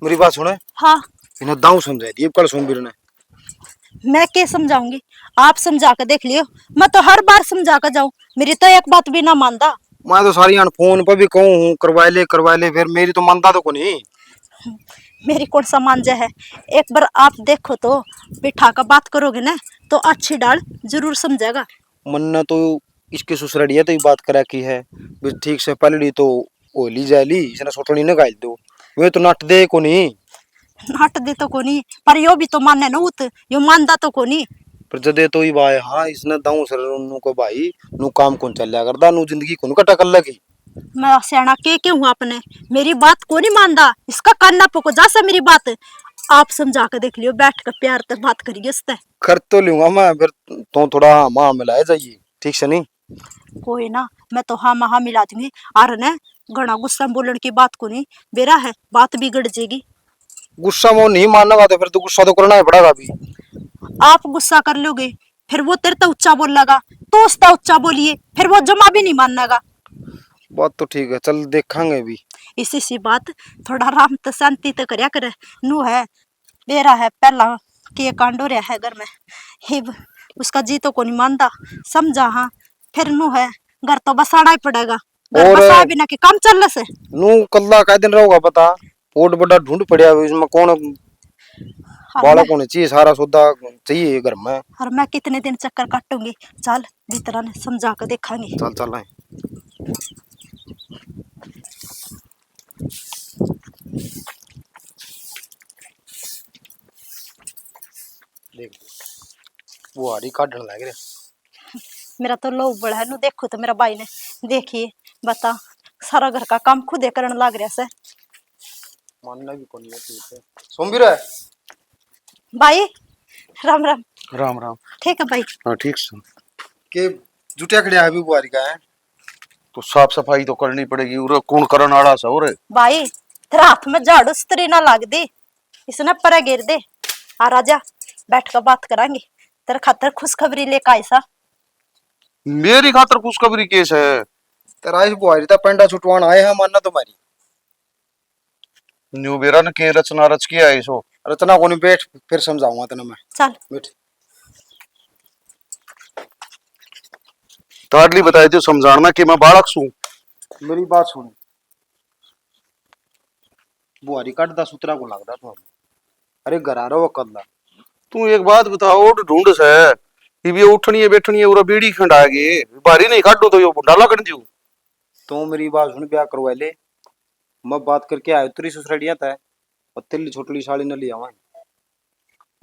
मेरी बात सुने। हाँ। इन्हें दाऊ समझाई दी कल सोमवीर ने। मैं क्या समझाऊंगी? आप समझा कर देख लियो। मैं तो हर बार समझा कर जाऊं, मेरी तो एक बात भी ना मानता। मैं तो सारी फोन पर भी कहूँ हूँ करवा ले फिर मेरी तो मानता तो को नहीं। मेरी कौन सा मांझा है? एक बार आप देखो तो बिठा कर बात करोगे ना तो अच्छी डाल जरूर समझेगा। मन ने तो इसके ससुरालिया तो ही बात करा की है। भी ठीक से पलड़ी तो ओली जाली इसने सोटनी न गाल दो। वे तो नट दे को नहीं। नाट दे तो कोनी, पर यो भी तो माने न उत, यो मानदा तो कोनी। पर जदे तो ही भाई हाँ इसने दाऊ सर नु को भाई नु काम कौन चल करदा नु जिंदगी कौन कटा कर लगी। मैं सियाना के हूँ आपने, मेरी बात को नहीं मानदा, इसका कान्ना पको जा सा मेरी बात। आप समझा कर देख लियो, बैठ कर प्यार तक बात करिए उससे। कर तो लूंगा मैं फिर तो थोड़ा माँ मिलाए जाइए ठीक से नहीं। कोई ना, मैं तो हाँ महा मिला दूंगी। आर ने घना गुस्सा में बोलने की बात को नहीं, बेरा है बात बिगड़ जाएगी। गुस्सा वो नहीं मानना तो फिर तो गुस्सा तो करना ही पड़ेगा अभी। आप गुस्सा कर लोगे फिर वो तेरे तो उच्चा बोलेगा, तो उसका उच्चा बोलिए फिर वो जमा भी नहीं मानेगा। बात तो ठीक है चल देखेंगे भी। इसी सी बात, थोड़ा आराम तो शांति तो करया करे। नू है बेरा है पहला के कांड हो रहा है घर में, हिब उसका जी तो को नहीं मानता। समझा हाँ, फिर नू है घर तो बसाना ही पड़ेगा। घर और बसा बिना के काम चल से। नू कल्ला का दिन रहोगा पता। पोट बड़ा ढूंढ पड़िया है, इसमें कौन और मैं बालक होने चाहिए सारा सौदा चाहिए घर में। और मैं कितने दिन चक्कर काटूंगी। चल भीतर ने समझा कर देखांगे। चल चल रहे देख वो हरी काटने लग रहे। मेरा तो लोभ बड़ा है। नू देखो तो मेरा भाई ने देखिए, बता सारा घर का काम खुद करने लग रहा से। मानना भी कौन है ठीक है। सोमवीर है। भाई राम राम। राम राम। ठीक है भाई। हाँ ठीक से के जुटिया खड़िया है भी बुआरी का है। तो साफ सफाई तो करनी पड़ेगी और कौन करन आड़ा सा और भाई तेरा हाथ में झाड़ू स्त्री ना लाग दी, इसने परे गिर दे। आ राजा बैठ कर बात करांगे। तेरे खातर खुशखबरी लेकर आई सा। मेरी खातर खुशखबरी केस है। तेरा इस बुआरी ता पेंडा छुटवान आए हैं मानना तुम्हारी। न्यू बेरन के रचना रच के आई सो रचना को नहीं बैठ फिर समझाऊंगा तेने मैं। चल बैठ ताडली बताई थी समझाना कि मैं बालक सू। मेरी बात सुन बुआरी काटदा सूत्रा को लगदा तो अरे घरा रो कल्ला। तू एक बात बताओ ढूंढ से ये उठनी है बैठनी है और बीड़ी खंडा गए बारी नहीं काटो तो यो बुंडाला कर दियो। तो मेरी बात सुन ब्याह करवा ले। मैं बात करके आयो तेरी ससुरालिया था और तेरी छोटली साली न लिया वहां।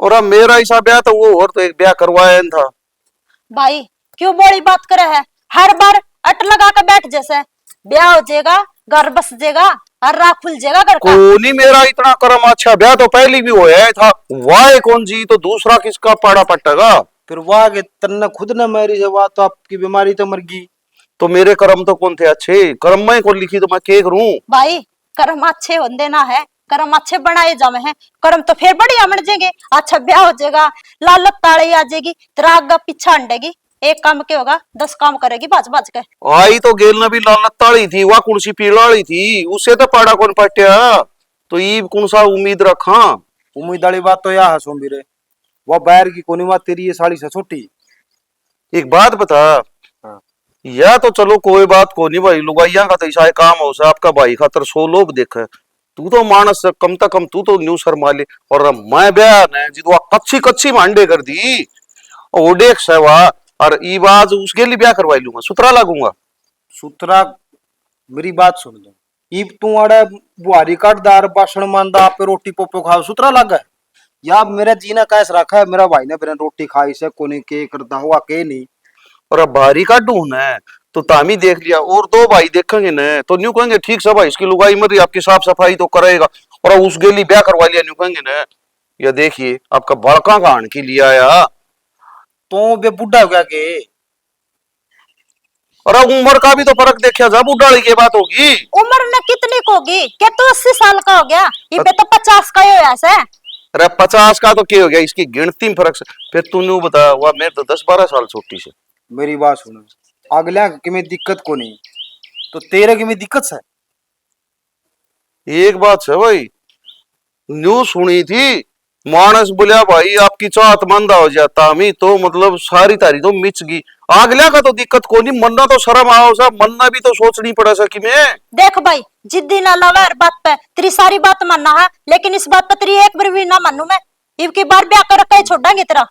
और अब मेरा हिसाब ब्याह तो वो और तो एक ब्याह करवाया था। भाई क्यों बड़ी बात करे है? हर बार अट लगा कर बैठ जैसे। ब्याह हो जाएगा, घर बस जाएगा और राह खुल जाएगा घर का। कोनी मेरा इतना कर्म अच्छा ब्याह तो पहले भी होया था। वाह कौन जी तो दूसरा किसका पाड़ा पट्टेगा। फिर वाह के तन्ने खुद न मरी से वाह तो आपकी बीमारी तो मर गई। तो मेरे कर्म तो कौन थे अच्छे कर्म में कौन लिखी तो मैं क्या करूं। भाई कर्म अच्छे होंदे ना है, कर्म अच्छे बनाए जावे हैं। कर्म तो फिर बढ़िया बन जाएंगे, अच्छा ब्याह हो जाएगा, लालत ताड़ी आ जाएगी, तेरा आगा पीछा हंडेगी। एक काम क्या होगा 10 काम करेगी भाज भाज के। आई तो गेल न भी लालत ताड़ी थी वह कुर्सी पीड़ाड़ी थी उससे तो पाड़ा कौन पट्टिया। तो ईब कौन सा उम्मीद रखा। उम्मीद वाली बात तो यह है सोमवीरे वह बैर की कोनी बात तेरी ये साड़ी से छोटी। एक बात बता। हाँ। या तो चलो कोई बात को नहीं भाई लुगाइया का तो ऐसा काम हो सा आपका भाई खातर 100 लोग देखे। तू तो मानस कम तक कम तू तो न्यू शर्मा ले और मैं बयान है जिद कच्ची कच्ची मांडे कर दी। और देख सेवा और ई बाज उसके लिए ब्याह करवाई लूंगा सुतरा लागूंगा। सुतरा मेरी बात सुन दो। ईब तू अड़े बुहारी काटदार बासण मानदा आप रोटी पोपो खाओ सुतरा लगा है। या मेरा जीना कैस रखा है मेरा भाई ने बिना रोटी खाई से कोने के करता हुआ के नहीं। और अब भारी काटू न तो तामी देख लिया और दो भाई देखेंगे न तो न्यू कहेंगे ठीक से भाई इसकी लुगाई मर रही आपकी साफ सफाई तो करेगा। और उस गेली ब्याह करवा लिया न्यू कहेंगे न या देखिए आपका बड़का कान के लिए आया। तो बे बुढ़ा हो गया के। और अब उम्र का भी तो फर्क देखा जा बुढ़ाड़ी की बात होगी। उम्र ने कितनी को होगी? क्या तू 80 साल का हो गया? ये पे तो 50 का ही हो ऐसे। अरे 50 का तो क्या हो गया इसकी गिनती में फर्क से फिर तूने बता वह मेरे तो 10-12 साल छोटी से। मेरी बात सुन अगला की में दिक्कत को नहीं तो तेरे की में दिक्कत है। एक बात है भाई न्यूज सुनी थी, मानस बोलिया भाई आपकी चाहत मंदा हो जाता हमी तो मतलब सारी तारी तो मिच गई। आगल्या का तो दिक्कत को नहीं, मरना तो शर्म आओ सा, मरना भी तो सोचनी पड़ा सा कि मैं। देख भाई, जिद्दी ना लगा हर बात पे, तेरी सारी बात मानना है, लेकिन इस बात पे तेरी एक बार भी ना मानू मैं। इब की बार ब्याह कर कहीं छोड़ांगे तेरा।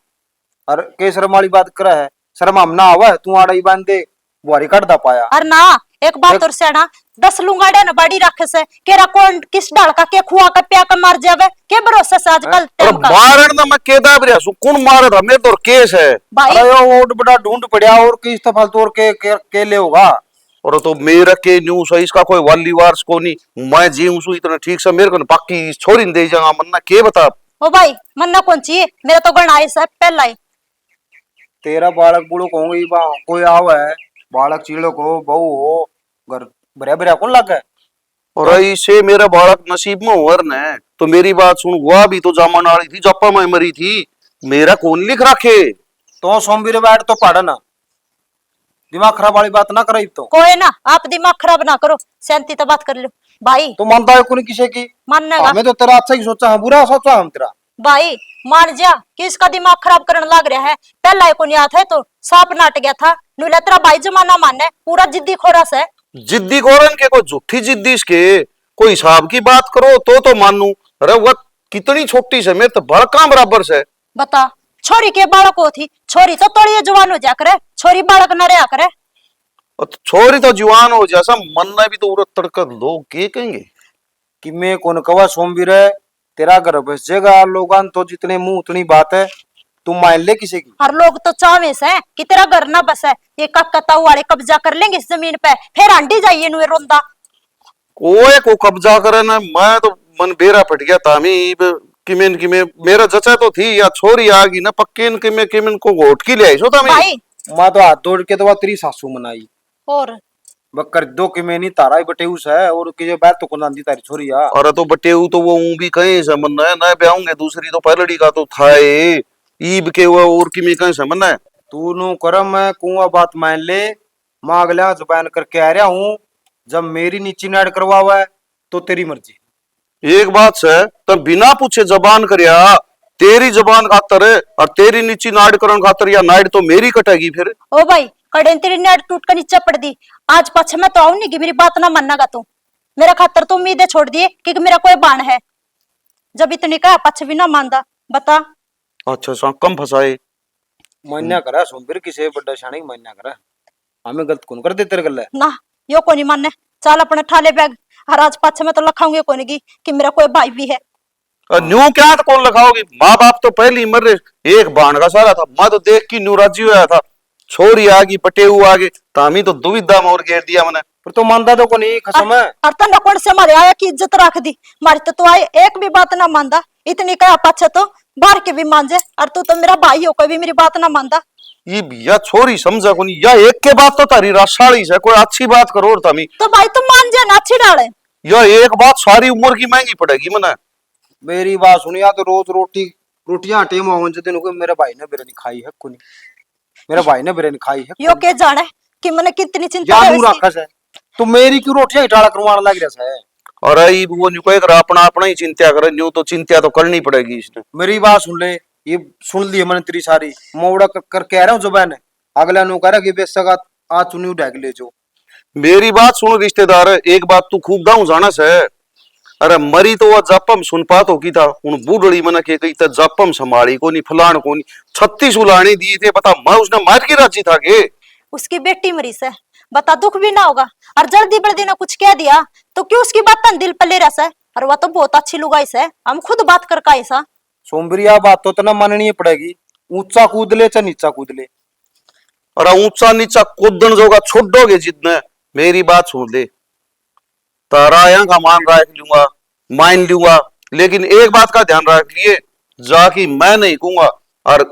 अरे के शर्म वाली बात कर है, शर्म हम ना आवा तू आड़ा ही बांध दे बुआरी कटदा पाया। और ना एक बात और सेना, 10 लुंगाड़े न बाड़ी रखे से केरा कौन किस डाल का के खुआ का प्या का मार जावे के भरोसे से आजकल अरे टाइम का। मारन ना मैं केदा बरिया सु कौन मारे था, मेरे तो केस है। भाई अरे यो वोट बड़ा ढूंढ पड़या और किस तफल तोड़ के ले होगा। और तो मेरा के न्यूज है, इसका कोई वाली वार्स को नहीं, मैं जी हूं इतना ठीक से, मेरे को बाकी छोरी नहीं दे जाऊंगा मन्ना के बता। ओ भाई मन्ना कौन चाहिए, मेरा तो गण आए सब पहला ही। तेरा बालक बूढ़ो कहूंगी बा कोई आवे बालक चीड़ो को बहू हो घर बरिया बरिया कौन लग गए। और ऐसे मेरा बालक नसीब में होर ने तो मेरी बात सुन, वह भी तो जामन वाली थी, जप्पा में मरी थी, मेरा कौन लिख रखे। तो सोमवीर बैठ तो पढ़ ना, दिमाग खराब वाली बात ना कराई तो। कोई ना, आप दिमाग खराब ना करो, शांति तो बात कर लो भाई। तो मानता है कोई किसी की, माननेगा हमें तो तेरा अच्छा ही सोचा है, बुरा सोचा हम तेरा। भाई, मान जा कि इसका दिमाग खराब करने लग रहा है। पहला ही को नहीं आता है तो सांप नाट गया था, नुला तेरा भाई जमाना माने पूरा जिद्दी खोरस है। जिद्दी गोरन के कोई झूठी जिद्दी इसके, कोई हिसाब की बात करो तो मानू। अरे वह कितनी छोटी से, मेरे तो भड़का बराबर से। बता, छोरी के बालक को थी, छोरी तो तोड़िए जवान हो जा करे, छोरी बालक न रहा करे। और छोरी तो जवान हो जैसा मनना भी तो उरा तड़का लोग के कहेंगे कि मैं कौन कवा सोमवीर है, तेरा घर बस जगह लोगान तो जितने मुंह उतनी बात है, तुम मान ले किसी की। हर लोग तो चावेस है कि तेरा घर ना बस है, ये कत्ताऊ वाले कब्जा कर लेंगे इस जमीन पे, फिर आंटी जाइए नुए रोंदा। कोई को कब्जा करे ना, मैं तो मन बेरा पट गया तामी किमेन किमे मेरा जचा तो थी या छोरी आ गई ना पक्के किमे किमेन को घोट की ले आई सो तामी। भाई माँ तो हाथ तोड़ के तो वह तेरी सासू मनाई और बकर दो कि मैं नहीं तारा ही बटे उस है और कि बैठ तो कौन आंदी तारी छोरी आ। अरे तो बटेऊ तो वो ऊं भी कहीं से मन है ना, ब्याहूंगे दूसरी तो पहलड़ी का तो था ये, ईब के वो और किमी कहीं से मन है। तू नु करम मैं कुआ बात मान ले, माँ अगला जुबान करके आ रहा हूँ, जब मेरी नीची नाड़ करवावा है तो तेरी मर्जी। एक बात से तब बिना पूछे जबान करिया, तेरी जबान खातर है और तेरी नीची नाड़ करण खातर, या नाड़ तो मेरी कटेगी फिर। ओ भाई, कड़े तेरी नेट टूट कर नीचे पड़ दी, आज पछ में तो आऊ नहीं कि मेरी बात ना मानना तू। मेरा खातर तो उम्मीदें छोड़ दिए कि मेरा कोई बाण है, जब इतनी कहा पछ भी ना मानदा। बता अच्छा सा कम फसाए। मान्या करा सोमवीर किसे बड़ा शानी मान्या करा, हमें गलत कौन कर दे तेरे गल। ना, यो को नहीं मानने, चल अपने ठाले बैग, हर आज पछ में तो लखाऊंगे कोने की कि मेरा कोई भाई भी है। और न्यू क्या तो कौन लगाओगी, माँ बाप तो पहली ही मर रहे, एक बाण का सारा था, मैं तो देख की न्यू राजी हुआ था, छोरी आ गई पटेऊ आ गए, तामी तो दुविधा में और घेर दिया मैंने। पर तो मानता तो को नहीं कसम है। और तन्ने कौन से मारे आया की इज्जत रख दी, मारी तो तू आए एक भी बात ना मानदा, इतनी कहा पछ तो बाहर के भी मान जाए, और तू तो मेरा भाई हो, कोई भी मेरी बात ना मानदा। ये भैया छोरी समझा को नहीं, या एक के बात तो तारी राशाली से, कोई अच्छी बात करो और तामी। तो भाई तुम मान जाए ना, अच्छी डाले। या एक बात सारी उम्र की महंगी पड़ेगी मना। मेरी बात सुनिया तो रोज रोटियां टेम होवन दिन को मेरे भाई ने बिरयानी खाई है कोनी, मेरे भाई ने बिरयानी खाई है यो के जाने कि मैंने कितनी चिंता है जानू इसकी। रखा है, तो मेरी क्यों रोटियां इटाला करवाने लग रहा है। और आई वो न्यू कह कर अपना अपना ही चिंता करे, न्यू तो चिंता तो करनी पड़ेगी इसने। मेरी बात सुन ले, ये सुन ली मैंने तेरी सारी मोड़ा कर कह रहा हूँ जुबान, अगला नु कह रहा कि बेसका आज चुनी ढाक ले जो। मेरी बात सुनो रिश्तेदार, एक बात तू खूब दाऊ जाना से, अरे मरी तो वह जपम सुन पात हो की था, उन बूढ़ड़ी मन के कही जपम संभाली को नहीं, फलान को नहीं, 36 उलाने दिए थे, बता मैं उसने मार के राजी था के। उसकी बेटी मरी से, बता दुख भी ना होगा, और जल्दी बल्दी ने कुछ कह दिया तो क्यों उसकी बात तन दिल पर ले रहा है। और वह तो बहुत अच्छी लुगाई से, हम खुद बात कर का ऐसा। सोमबरिया बात तो तना माननी पड़ेगी, ऊंचा कूद ले चाहे नीचा कूद ले। अरे ऊंचा नीचा कूदन जोगा छोड़ोगे जितने, मेरी बात सुन ले, तारा यहाँ का मान रख लूंगा, मान लूंगा, लेकिन एक बात का ध्यान रख लिए, जाकि मैं नहीं कहूंगा और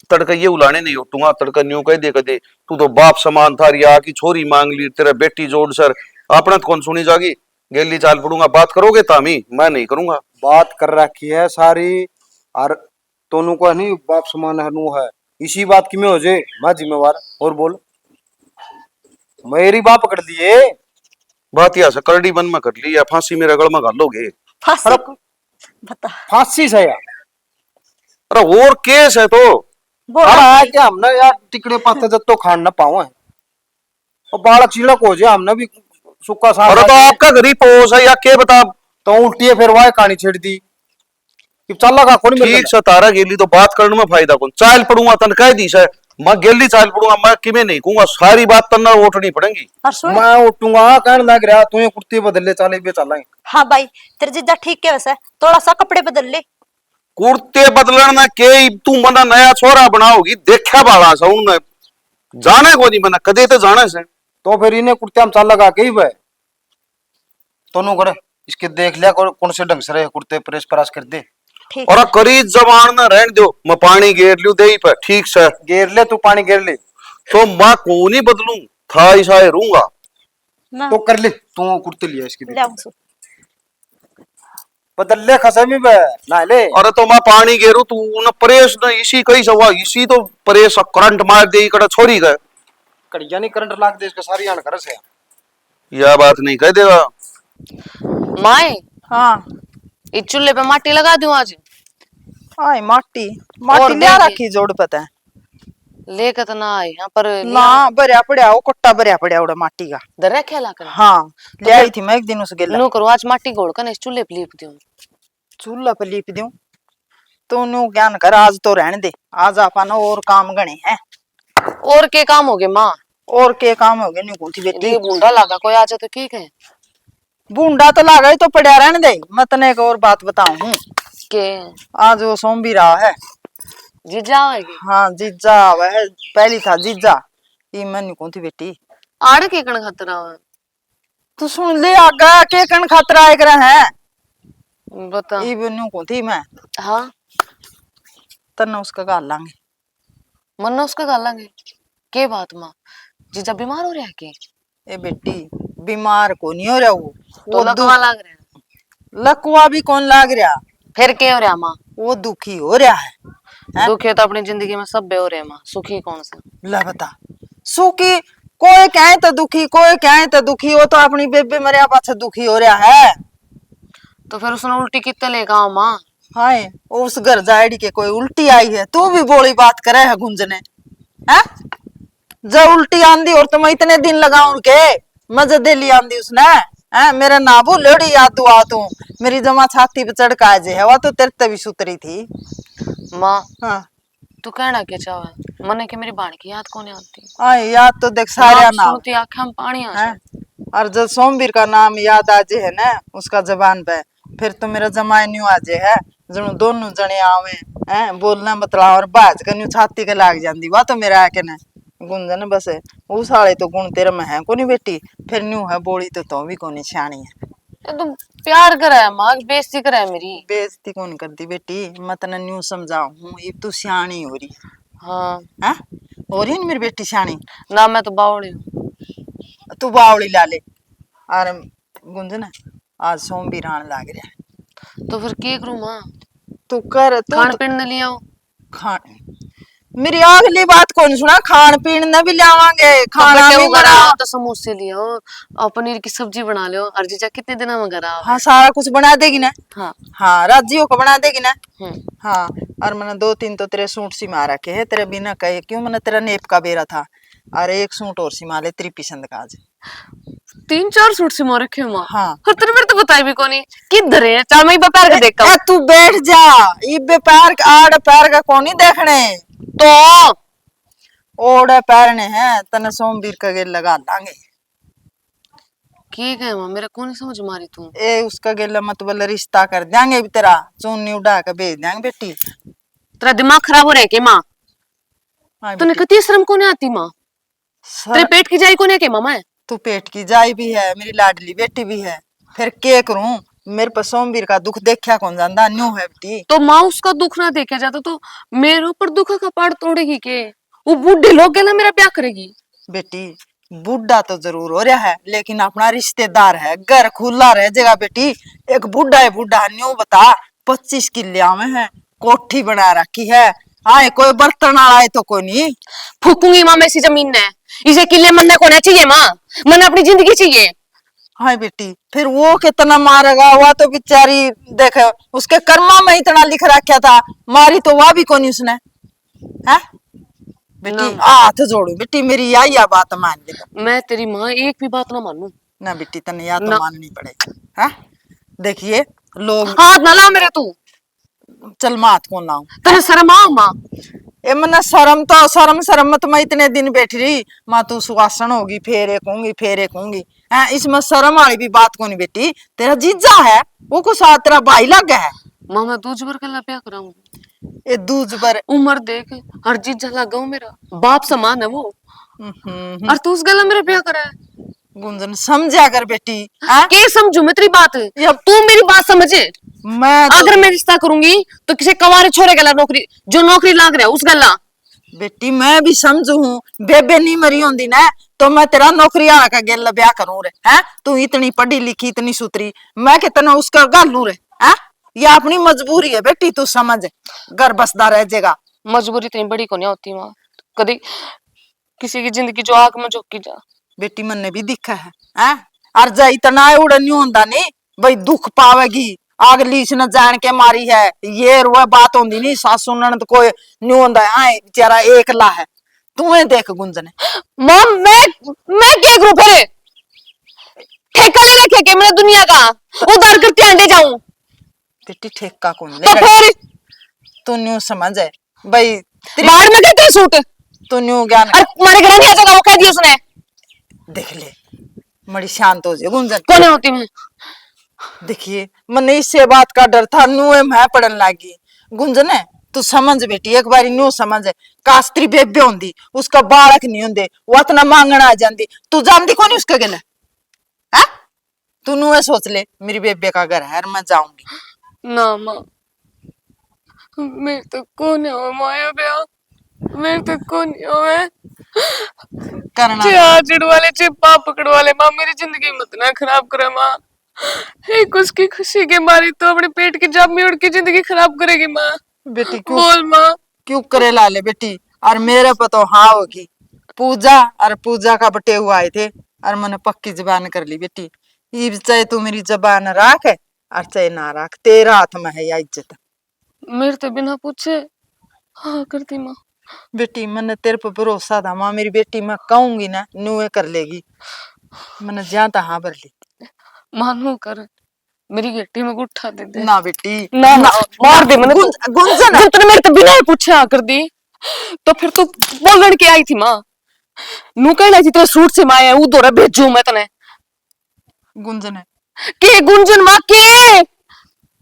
तड़का ये उलाने नहीं उठूंगा, तड़का न्यू कह दे कदे तू तो बाप समान था, या की छोरी मांग ली तेरा बेटी जोड़ सर, अपना तो कौन सुनी जागी, गेली चाल पड़ूंगा, बात करोगे तामी, मैं नहीं करूंगा। बात कर रखी है सारी, और दोनों को नहीं बाप समान हनु है, इसी बात की में हो जाए मैं जिम्मेवार। और बोल, मेरी बात पकड़ लिए। बात या सकरडी बन में कर ली, या फांसी मेरे गल में घालोगे। फांसी को बता फांसी से यार। अरे और केस है तो वो अरे है कि हमने यार टिकड़े पत्ते जब तो खान ना पाओ है और बालक चिड़क हो जाए हमने भी सुक्का साग अरे तो खा के। आपका घर ही पोस है या के बता। तो उल्टी है फिर वाह कहानी छेड़ दी कि चल लगा कौन मिल ठीक से तारा गेली तो बात करने में फायदा कौन। चाल पड़ूंगा तन कह दी से मैं गेली चाल पड़ूंगा मैं किमें नहीं कहूंगा सारी बात तन्ना उठनी पड़ेगी। और सुन मैं उठूंगा कहने लग रहा तू ये कुर्ती बदल ले चले बे चलेंगे। हाँ भाई तेरे जीजा ठीक है वैसे थोड़ा सा कपड़े बदल ले। कुर्ते बदलन ना के तू मना नया छोरा बनाओगी देखा बाला सा उन जाने को नहीं मना कदे तो जाने से। तो फिर इन्हें कुर्ते हम चल लगा के ही वह दोनों करे इसके देख लिया कौन से ढंग से रहे कुर्ते प्रेस परास कर दे ठीक और है करीब जबान ना रहने दो मैं पानी गेर लू दे पे ठीक से। गेर ले तू पानी गेर ले तो मैं कौन ही बदलूं था ऐसा ही रहूंगा। मैं तो कर ले तू कुर्ते लिया इसके ले आऊं सु। बदल ले खसमी बे ना ले अरे तो मैं पानी गेरू तू न परेश न इसी कई सवा इसी तो परेश करंट मार दे इकड़ा छोड़ी गए। कड़िया नहीं करंट लाग दे इसका सारी आन कर से यह बात नहीं कह देगा। माए हाँ इस चूल्हे पे माटी लगा दूं आज। आई माटी माटी और लिया देंगे। रखी जोड़ पता है लेकर तो ना आए यहाँ पर ना भरिया पड़ा वो कोट्टा भरिया पड़ा उड़ा माटी का। दर्रा खेला कर हाँ ले आई थी मैं एक दिन उस गेला नो करो आज माटी घोल कर इस चूल्हे पे लीप दूं। चूल्हा पे लीप दूं तो नु ज्ञान कर आज तो रहने दे आज आपा और काम गणे हैं और के काम हो गए माँ और के काम हो गए न्यू कौन थी बेटी ये बूंदा लगा कोई आज तो ठीक है बूंदा तो लागा ही तो पड़ा रहने दे मैं तने एक और बात बताऊं के आज वो सोम भी रहा है। जीजा आएगी हाँ जीजा वह पहली था जीजा ये मैं न्यू कौन थी बेटी आड़ के कण खतरा है तू सुन ले आगा के कण खतरा आए कर है बता ये न्यू कौन थी मैं हाँ तना उसका गाल लांगे मन्ना उसका गालांगे के बात माँ जीजा बीमार हो रहा है के ए बेटी बीमार को नहीं हो रहा वो तो लगवा लाग रहे हैं लकवा भी कौन लाग रहा फिर के हो रहा माँ वो दुखी हो रहा है दुखे तो अपनी जिंदगी में सब बे हो रहे हैं माँ सुखी कौन सा ला बता सुखी कोई कहे तो दुखी कोई कहे तो दुखी वो तो अपनी बेबे मरिया पाछे दुखी हो रहा है। तो फिर उसने उल्टी कितने लेगा आओ माँ हाय उस घर जायड़ी के कोई उल्टी आई है तू भी बोली बात करे है गुंजने है जब उल्टी आंदी और तुम इतने दिन लगाऊं के मजे दे ली आंदी उसने है मेरा नाबू लोड़ी याद दुआ तू मेरी जमा छाती पे चढ़का जे है वो तो तेरे तभी सुतरी थी। माँ हाँ तू कहना क्या चाहे मने के मेरी बाण की याद कौन आती आई याद तो देख सारे नाम नाम सुनती आंखें में पानी आ है जाए। और जब सोमवीर का नाम याद आ जे है ना उसका जबान पे फिर तो मेरा जमाई न्यू आ जे है जनु दोनों जने आवे हैं बोलना मतलब और बाज का न्यू छाती के लाग जांदी वा तो मेरा आके ना गुंजन बस उस साले तो गुण तेरे में है कोनी बेटी फिर न्यू है बोली तो भी कोनी छानी है ये तो प्यार करा है माँ बेइज्जती करा है मेरी। बेइज्जती कौन करती बेटी मैं तने न्यू समझाऊं हूं ये तू सियानी हो रही हाँ है हो रही है ना मेरी बेटी सियानी ना मैं तो बावड़ी हूँ। तू बावली ला ले और गुंजन आज सोमवीर आने लाग रहा है तो फिर के करूँ माँ तू कर तू खान पीन न लिया खान मेरी अगली बात कौन सुना खान पीन न भी लावांगे खाना भी घर बना आओ तो समोसे लियो और पनीर की सब्जी बना लियो और जीजा कितने दिन में घर आओ। हाँ सारा कुछ बना देगी ना हाँ हाँ राजियों को बना देगी ना हम्म हाँ और मैंने 2-3 तो तेरे सूट सिमा रखे है तेरे बिना कहे क्यों मैंने तेरा नेप का बेरा था और एक सूट और सिमा ले तेरी पसंद का आज 3-4 सूट सिमा रखे हैं माँ। हाँ और तेरे मेरे तो बताई भी कोनी किधर है चल मैं पैर का देखता हूँ। तू बैठ जा इबे पैर आड़ पैर का कौन ही देखने तो ओड़े पैर ने है तने सोमवीर का गेल लगा लांगे की गए माँ मेरा कौन समझ मारी तू ए उसका गेला मतलब रिश्ता कर देंगे भी तेरा चुन्नी उड़ा के भेज देंगे बेटी तेरा दिमाग खराब हो रहा है के माँ हाँ तूने बेटी, कती शर्म को नहीं आती माँ तेरे पेट की जाई को नहीं के मामा है। तू पेट की जाई भी है मेरी लाडली बेटी भी है फिर के करूं मेरे पर सोमवीर का दुख देखा कौन जानदा न्यू है बेटी तो माँ उसका दुख ना देखा जाता तो मेरे ऊपर दुख का पाड़ तोड़ेगी के वो बूढ़े लोग गेला मेरा ब्याह करेगी। बेटी बूढ़ा तो जरूर हो रहा है लेकिन अपना रिश्तेदार है घर खुला रह जाएगा बेटी एक बूढ़ा है बूढ़ा न्यू बता 25 किले में है कोठी बना रखी है हाँ कोई बर्तन वाला है तो कोई नहीं फूकूंगी माँ मैं इसी जमीन ने इसे किले मनने को नहीं चाहिए माँ मैंने अपनी जिंदगी चाहिए हाँ बेटी, फिर वो कितना मारेगा, वह तो बेचारी देख उसके कर्मा में इतना लिख रखा था, मारी तो वह भी कोनी उसने है। बेटी हाथ जोड़ू बेटी, मेरी या बात मान ले तो। मैं तेरी माँ एक भी बात ना मानू। ना बेटी तने या तो ना। माननी पड़ेगी है। देखिए लोग, हाथ ना ला मेरे तू। चल मात को लाऊं तेरे शर्म आ माँ। ए मना शर्म तो शर्म शर्म मत, मैं इतने दिन बैठ रही माँ तू सुवासन होगी फिर एक होंगी फिर एक होंगी है, इसमें शर्म वाली भी बात को नहीं बेटी। तेरा जीजा है वो को साथ तेरा भाई लग है। माँ मैं दूज भर के प्यार कराऊं। ए दूज पर उम्र देख, हर चीज लगा हूँ, मेरा बाप समान है वो। और तू उस गला मेरा ब्याह करा है। गुंजन समझा कर बेटी है? के समझू मैं तेरी बात, तू मेरी बात समझे। मैं तो, अगर मैं रिश्ता करूंगी तो किसी कवारे छोरे गला नौकरी, जो नौकरी लाग रहा है उस गला। बेटी मैं भी समझू हूँ, बेबे नहीं मरी होंगी ना तो मैं तेरा नौकरी आला का गेल ब्याह करूं रे है। तू इतनी पढ़ी लिखी इतनी सुतरी, मैं कितना उसका गालू रे है। ये अपनी मजबूरी है बेटी, तू समझ, घर बसदा रह जाएगा। मजबूरी इतनी बड़ी को नहीं होती माँ, कभी किसी की जिंदगी जो आग में झोंकी जा। बेटी मन भी दिखा है और जा इतना उड़न होंदा नहीं भाई दुख पावेगी, आग लीस न जान के मारी है, ये रुआ बात होंदी नहीं, सासू ननद कोई न्यू होंदा है बेचारा एक ला है। तू देख गुंजन माँ मैं क्या करूं फिर, ठेका ले रखे के मैंने दुनिया का, उधार करके अंडे जाऊं। बेटी ठेका कौन तो ले, फिर तू न्यू समझ है भाई, बाहर में कहते सूट, तू न्यू ज्ञान और तुम्हारे घर नहीं आ जाएगा वो कह दिया उसने। देख ले बड़ी शांत हो जाए गुंजन। कौन होती मैं। देखिए मन इससे बात का डर था, नू मैं पढ़न लागी। गुंजन है तू समझ बेटी, एक बारी नू समझ कास्त्री बेबे होंदी उसका बालक नहीं होंदे, वो इतना मांगना आ जाती, तू जानती कौन उसके गले है। तू नू सोच ले मेरी बेबे का घर है और मैं जाऊंगी ना माँ, मेरे तो कौन है माया ब्याह, मेरे तो कौन है करना। चिड़ वाले चिप्पा पकड़ वाले। माँ मेरी जिंदगी मत ना खराब करे माँ, एक उसकी खुशी के मारी तो अपने पेट की जाप में उड़ की जिंदगी खराब करेगी माँ। बेटी क्यों बोल माँ। क्यों करे लाले बेटी, और मेरे पर तो हाँ होगी। पूजा और पूजा का बटे हुआ आए थे और मैंने पक्की जबान कर ली बेटी। ये चाहे तू मेरी जबान राख है और चाहे ना राख, तेरा हाथ में है या इज्जत। मेरे तो बिना पूछे हाँ करती माँ। बेटी मैंने तेरे पर भरोसा था माँ, मेरी बेटी मैं कहूंगी ना नुए कर लेगी, मैंने जहाँ तहाँ भर ली। मानू कर, मेरी गट्टी में गुट्ठा दे दे। ना बेटी ना, ना मार दे मैंने गुंजन जब तूने मेरे तो बिना पूछे हाँ कर दी, तो फिर तू बोलने के आई थी माँ। नू कहना थी तेरे सूट से माए वो दोरा भेजू मैं तने। गुंजन है के गुंजन माँ के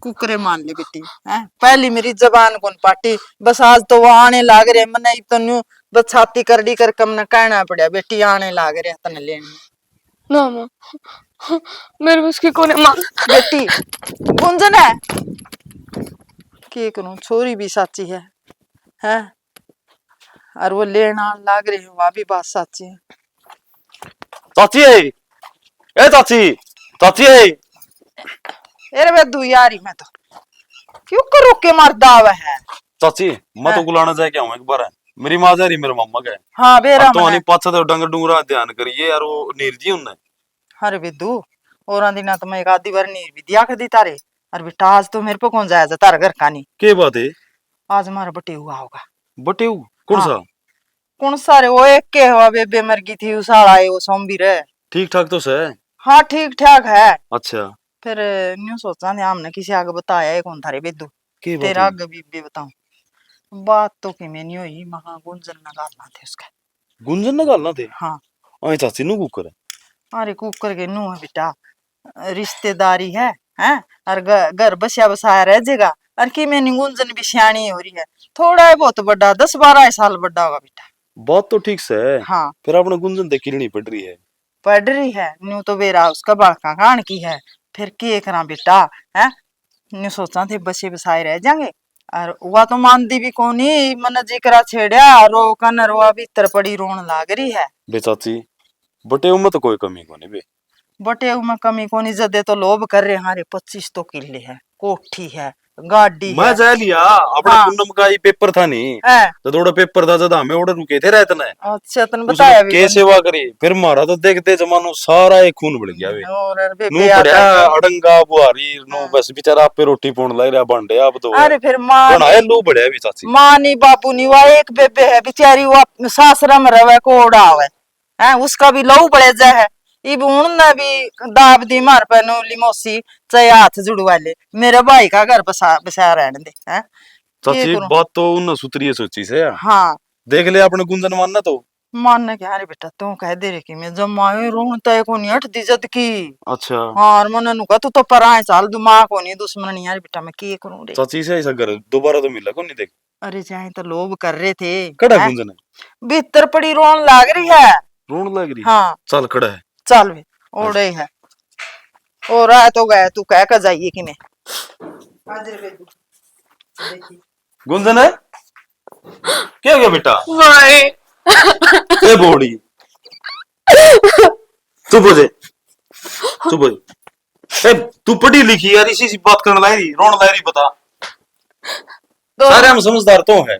कुकरे मान ले बेटी है, पहली मेरी जबान कौन पाटी, बस आज तो वो आने लाग रहे मैंने तो न्यू बस छाती करडी कर कम न कहना पड़ा बेटी आने लाग रहे तने लेने। ना माँ, मेरे बस की कौन है माँ। बेटी गुंजन है के करूं, छोरी भी साची है और वो लेना लाग रही वह भी बात साची है। चाची ए चाची, चाची अरे वे दू यारी मैं तो क्यों करो के मरदा है। चाची मैं तो गुलाना जाए क्या हूँ एक बार है। मेरी माँ जा रही मेरे मामा का है। हाँ बेरा तो मने पाछा तो डंगर डूंगरा ध्यान करिए यार वो नीरजी उनने। अरे बेदू और दिना तो मैं एक आधी बार नीर भी दिया कर दी तारे, और बेटा आज तो मेरे पे कौन जायजा तारा घर का नहीं। के बात है। आज हमारा बटे हुआ होगा। बटे कौन हाँ। सा। कौन सारे वो एक के हुआ बेबे मर गई थी उस आड़ा वो सोमबीर है। ठीक ठाक तो से। हाँ ठीक ठाक है। अच्छा फिर न्यू सोचा ने हमने किसी आगे बताया है कौन थारे बेदू, के तेरा बात आगे भी बताऊं बात तो कि मैं नहीं हुई महा गुंजन ना गालना थे उसका। गुंजन न गालना थे। हाँ आई चाची नु कुकर है। अरे कुकर के नू है बेटा, रिश्तेदारी है और घर बसिया बसाया रह जाएगा, और कि मैंने गुंजन भी सियाणी हो रही है, थोड़ा है बहुत बड़ा 10-12 साल बड़ा होगा बेटा। बात तो ठीक से है। हाँ फिर अपने गुंजन देख किलनी पड़ रही है। पढ़ रही है न्यू तो बेरा उसका बालका कान की है, फिर के करा बेटा है। न्यू सोचा थे बसे बसाए रह जाएंगे, और वह तो मानती भी कोनी मन जिकरा छेड़िया रो कन रोआ भीतर पड़ी रोन लाग रही है। बे चाची बटे में तो कोई कमी को नहीं बे। बटे में कमी कोनी जदे तो लोभ कर रहे हारे 25 तो किले है, कोठी है, गाड़ी मैं है। जा लिया अपने हाँ। पूनम का ये पेपर था नहीं, है। तो थोड़ा पेपर था जदा हमें ऑर्डर रुके थे रहते ना, अच्छा तने उसने बताया भी के कोनी। सेवा करी, फिर मारा तो देखते जमानो सारा एक खून बढ़ गया वे। और यार नू बेबे आता पड़या है। अड़ंगा बुहारी नू, हाँ। बस बेचारा आप पे रोटी पूर्ण लग रहा बंडे आप दो अरे फिर माँ बनाए लू बढ़िया भी चाची। माँ नी बापू नी वो एक बेबे है बेचारी वो सासरा में रवे कोड़ा आवे है उसका भी लहू बड़े जा है। इब उन भी दाब दी मार पे नोली मौसी चाहे हाथ जुड़वा ले मेरे भाई का घर बसा बसा रहने दे है ये चाची करूं। बात तो उन सुतरी है सोची से यार। हाँ देख ले अपने गुंजन मानना तो। मानने क्या अरे बेटा तू कह दे रे कि मैं जमाए रोन तय को नहीं हट दी जद की। अच्छा हाँ और मन नु का तू तो पराए चाल दिमाग को नहीं दुश्मन नहीं यार बेटा मैं के करूं रे। चाची से ऐसा कर दोबारा तो मिला को नहीं देख। अरे चाहे तो लोभ कर रहे थे कड़ा हैं? गुंजन है भीतर पड़ी रोन लाग रही है। रोन लग रही। हाँ चल खड़ा है। चल वे ओड़े है और रहा तो गए तू कह कर जाइए कि मैं हाजिर कर दूं। देखिए गुंजन है क्या हो गया बेटा? भाई ए बोड़ी चुप हो जा, चुप हो जा। ए तू पढ़ी लिखी यार, इसी सी बात करने लाई रही रोन लाई रही बता। तो सारे हम समझदार तो है।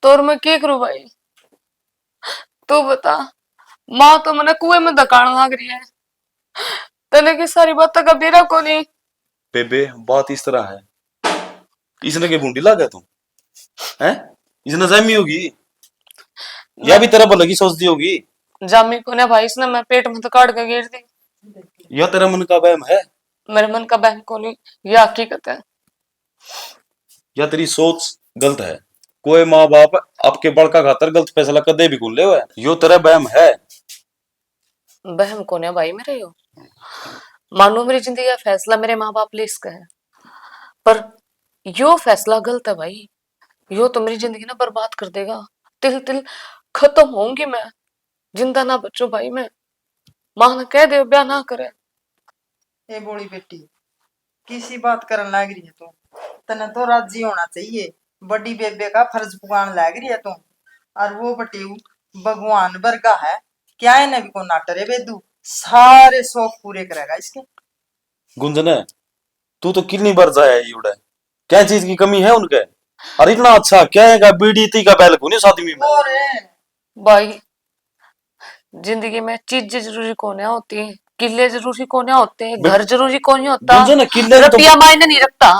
तो और मैं क्या करूं भाई, तू बता। माँ तो मैंने कुएं में धकान लाग रही है, तने की सारी बात का बेरा को नहीं। बेबे बात इस तरह है, इसने के बूंदी लागा तू हैं, इसने जमी होगी या भी तेरा भला की सोचती होगी, जामी को ना भाई इसने मैं पेट में तो काट के गिर दी। या तेरा मन का वहम है, मेरे मन का बहन को नहीं, यह हकीकत है। या तेरी सोच गलत है। कोई माँ बाप आपके बड़का खातर गलत फैसला कदे भी गुन ले हुआ है, यो तेरा वहम है। बहन को ना भाई मेरे यो, मानो मेरी जिंदगी का फैसला मेरे माँ बाप ले इसका है, पर यो फैसला गलत है भाई। यो तो मेरी जिंदगी ना बर्बाद कर देगा, तिल तिल खत्म होंगी मैं, जिंदा ना बचो भाई मैं। माँ ने कह दे ब्याह ना करे। ए बोली बेटी किसी बात करन लाग रही है तू तने तो राजी होना चाहिए बड़ी बेबे का फर्ज पुगान लाग रही है तू और वो बटेऊ भगवान वर्गा है क्या है ना भी को नाटरे बेदू सारे शौक पूरे करेगा इसके। गुंजन है तू तो कितनी बार जाया है उड़ा, क्या चीज की कमी है उनके? अरे इतना अच्छा क्या है बीड़ी ती का बैल को नहीं साथ में। और भाई जिंदगी में चीज जरूरी कोने होती है, किले जरूरी कोने होते हैं, घर जरूरी कोने होता, गुंजन किले तो रुपया मायने नहीं रखता।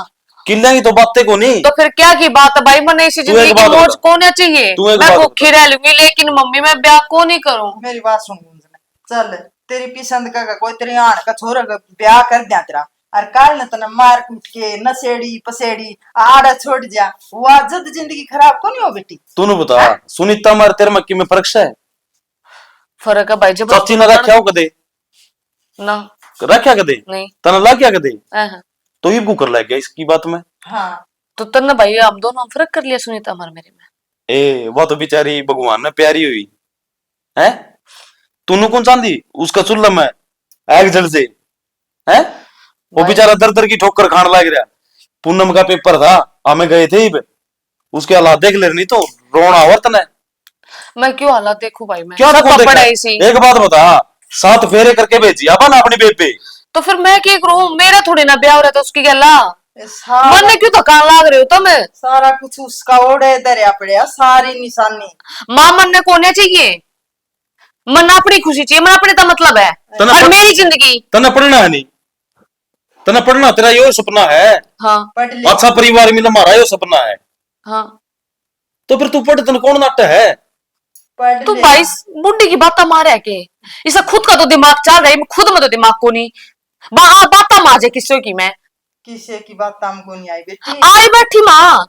किले की तो बातें को नहीं। तो फिर क्या की बात है भाई, मैंने इसी तू एक जिंदगी की बात मौज बता। कोने चाहिए, तू एक मैं बात भूखी रह लूंगी लेकिन मम्मी मैं ब्याह को नहीं करूं। मेरी बात सुन गुंजन चल तेरी पसंद का कोई तेरी आण का छोरा का ब्याह कर दिया तेरा और काल न तना मार कूट के नसेड़ी पसेड़ी आड़ा छोड़ जा वो जद जिंदगी खराब को नहीं हो बेटी। तूने बता सुनीता मार तेरे मक्की में फर्क है? फर्क है भाई जब चाची ने रखा हो कदे ना रखा कदे नहीं तना ला क्या कदे अह। तो ये कुकर लग गया इसकी बात में। हाँ तो तन्ने भाई हम दोनों फर्क कर लिया सुनीता मार मेरे में। ए वो तो बेचारी भगवान ने प्यारी हुई है, तूने कौन चांदी उसका चूल्हा में आग जल से है, वो भाई बेचारा दर दर की ठोकर खान लग रहा। पूनम का पेपर था हमें गए थे ही पे, उसके हालात देख ले नहीं तो रोना वर्तन है। मैं क्यों हालात देखूं भाई, मैं क्या सब देखो पपड़ देखा? है इसी। एक बात बता, 7 फेरे करके भेजी अपन अपनी बेबे। तो फिर मैं क्या करूं, मेरा थोड़ी ना ब्याह हो रहा था उसकी गला। ये सारा मन ने क्यों थकान लाग रहे हो तुम? सारा कुछ उसका ओढ़े दरिया पड़े सारी निशानी मां मन ने कोने चाहिए, मन अपनी खुशी चाहिए, मन अपने का मतलब है तना और पढ़- मेरी जिंदगी। तना पढ़ना है नहीं, तना पढ़ना तेरा यो सपना है, हाँ पढ़ ले अच्छा परिवार मिले हमारा यो सपना है, हाँ। तो फिर तू पढ़ तन कौन नाट्य है? पढ़ तो ले भाई बुढ़ी की बात मारे है के, इसे खुद का तो दिमाग चल रहा है, खुद में तो दिमाग को नहीं बात माजे किसो की मैं किसे की बात हमको नहीं आई बेटी आई बैठी माँ।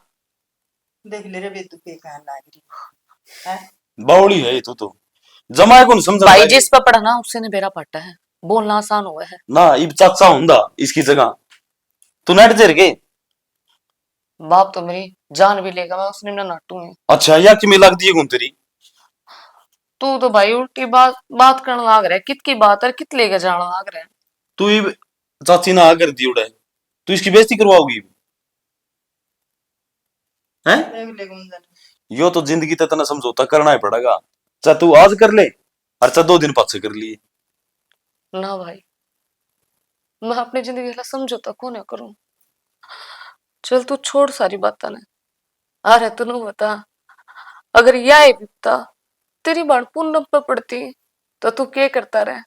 देख ले रे बेतू के कहन लाग रही है बावड़ी है तू तो जमाए को नहीं समझ भाई जिस पर पढ़ा ना उससे ने बेरा पट्टा है, बोलना आसान हुआ है। ना इब चाचा हुंदा इसकी जगह तू नेट जेर के। बाप तो मेरी जान भी लेगा, मैं उसने ना नाटू है। अच्छा या कि मैं लग दी गुन तेरी। तू तो भाई उल्टी बात करने लाग रहा है, कित की बात है कित लेके जाना लाग रहा है। तू इब चाची ना आकर दी उड़े, तू इसकी बेइज्जती करवाओगी हैं? देख ले गुंजन यो तो जिंदगी ते तना समझौता करना ही पड़ेगा, चाहे तू आज कर ले और चाहे 2 दिन पाछे कर लिए। ना भाई मैं अपनी जिंदगी का समझौता को ना करूं, चल तू छोड़ सारी बात ने। अरे तू बता, अगर यह विपता तेरी बाण पूनम पर पड़ती तो तू क्या करता रहे?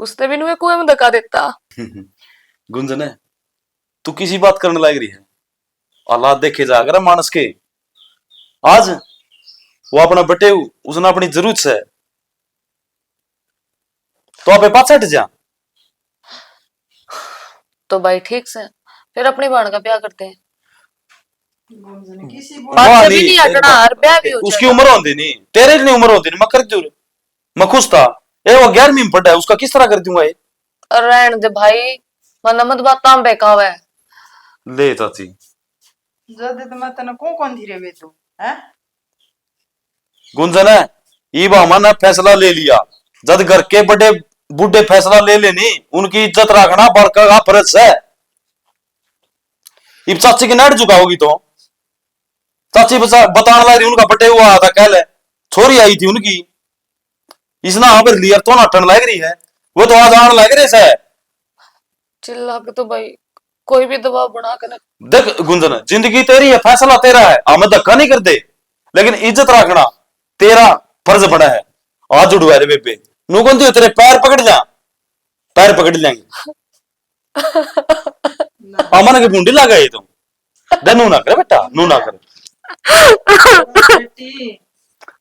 उसने भी नुए कुएं में धक्का देता। गुंजन है, तू किसी बात करने लग रही है? औलाद देखे जाकर मानस के आज वो अपना बटे उसने अपनी जरूरत से तो आप पाछा हट जा। तो भाई ठीक से फिर अपनी बाण का ब्याह करते हैं। किसी पाछा भी नहीं हटना और ब्याह भी हो उसकी जाएगा। उम्र होती नहीं, तेरे इतनी उम्र होती नहीं, मैं कर दूं, मैं खुश था। ये वो 11वीं में पढ़ा है, उसका किस तरह कर दूंगा ये? रहन दे भाई, मन मत बात ताम बेकाव है। ले चाची, जद तो मैं तेने कौन धीरे बे तू है? गुंजन है, ये बामा ने फैसला ले लिया। जब घर के बड़े बूढ़े फैसला ले लेनी, उनकी इज्जत रखना बड़का का फर्ज है। इब चाची की नाड़ झुकाओगी तो चाची बताने लग रही, उनका बटे हुआ था कल, छोरी आई थी उनकी, इसने हाँ लिया तो नाटन लग रही है, वो तो आज आने लग रहे से। चिल्ला के तो भाई कोई भी दबाव बना कर देख गुंजन, जिंदगी तेरी है, फैसला तेरा है, हमें धक्का नहीं कर दे, लेकिन इज्जत रखना तेरा फर्ज बना है। आज जुड़वा रे बेबे, नू कौन तेरे पैर पकड़ जा, पैर पकड़ लेंगे। अमन की बूंदी लगा ये तो दे, नू ना करे बेटा, नू ना करे। बेटी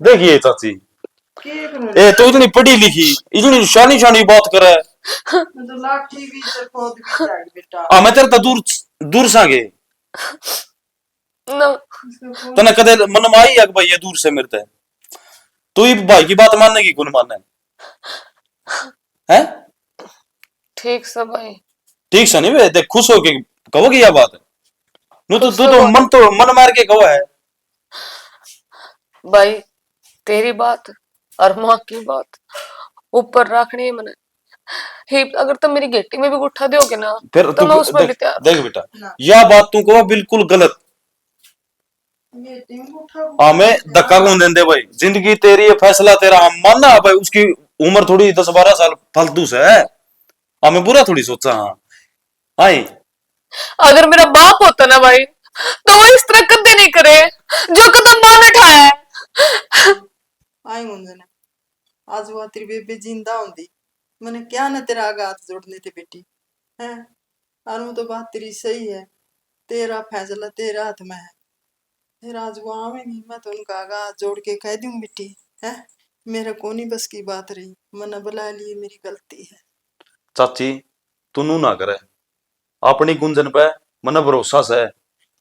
देखिए चाची, के करूं? ए तो इतनी पढ़ी लिखी, इतनी शानी शानी बात करे, मैं तो लाठी भी से खोद भी जाएगी बेटा। हमें तेरे तो दूर दूर सांगे न। तने कदे मन में आई है कि भाई ये दूर से मिलता है, तू ही भाई की बात मानने की कौन मानना है? ठीक से भाई, ठीक से नहीं बे, देख खुश होके कहोगी यह बात, नू तो खुश तू तो होके। मन मार के कहो है। भाई तेरी बात और माँ की बात ऊपर रखनी है मैंने। ही अगर तुम मेरी गेटी में भी उठा दोगे ना फिर तो तू मैं उसमें भी देख, तैयार। देख बेटा, ना। यह बात तू कहो बिल्कुल गलत, बेटी में उठा हमें धक्का कौन देंदे भाई, जिंदगी तेरी है, फैसला तेरा, हम मानना भाई, उसकी उम्र थोड़ी 10-12 साल फालतू से है, हमें बुरा थोड़ी सोचा। हाँ आई अगर मेरा बाप होता ना भाई तो वो इस तरह कदे नहीं करे जो कदम मान उठाया है। आई मुंजने आज वो तेरी बेबे जिंदा होंदी मैंने क्या ना तेरा आगे हाथ जोड़ने थे बेटी है। और वो तो बात तेरी सही है, तेरा फैसला तेरा हाथ में है। फिर आज वो आवेंगी मैं तो उनका आगे हाथ जोड़ के कह दूं बेटी है मेरा कोनी बस की बात रही, मना बुला लिए मेरी गलती है। चाची, तू नू ना करे, अपनी गुंजन पे मन भरोसा से,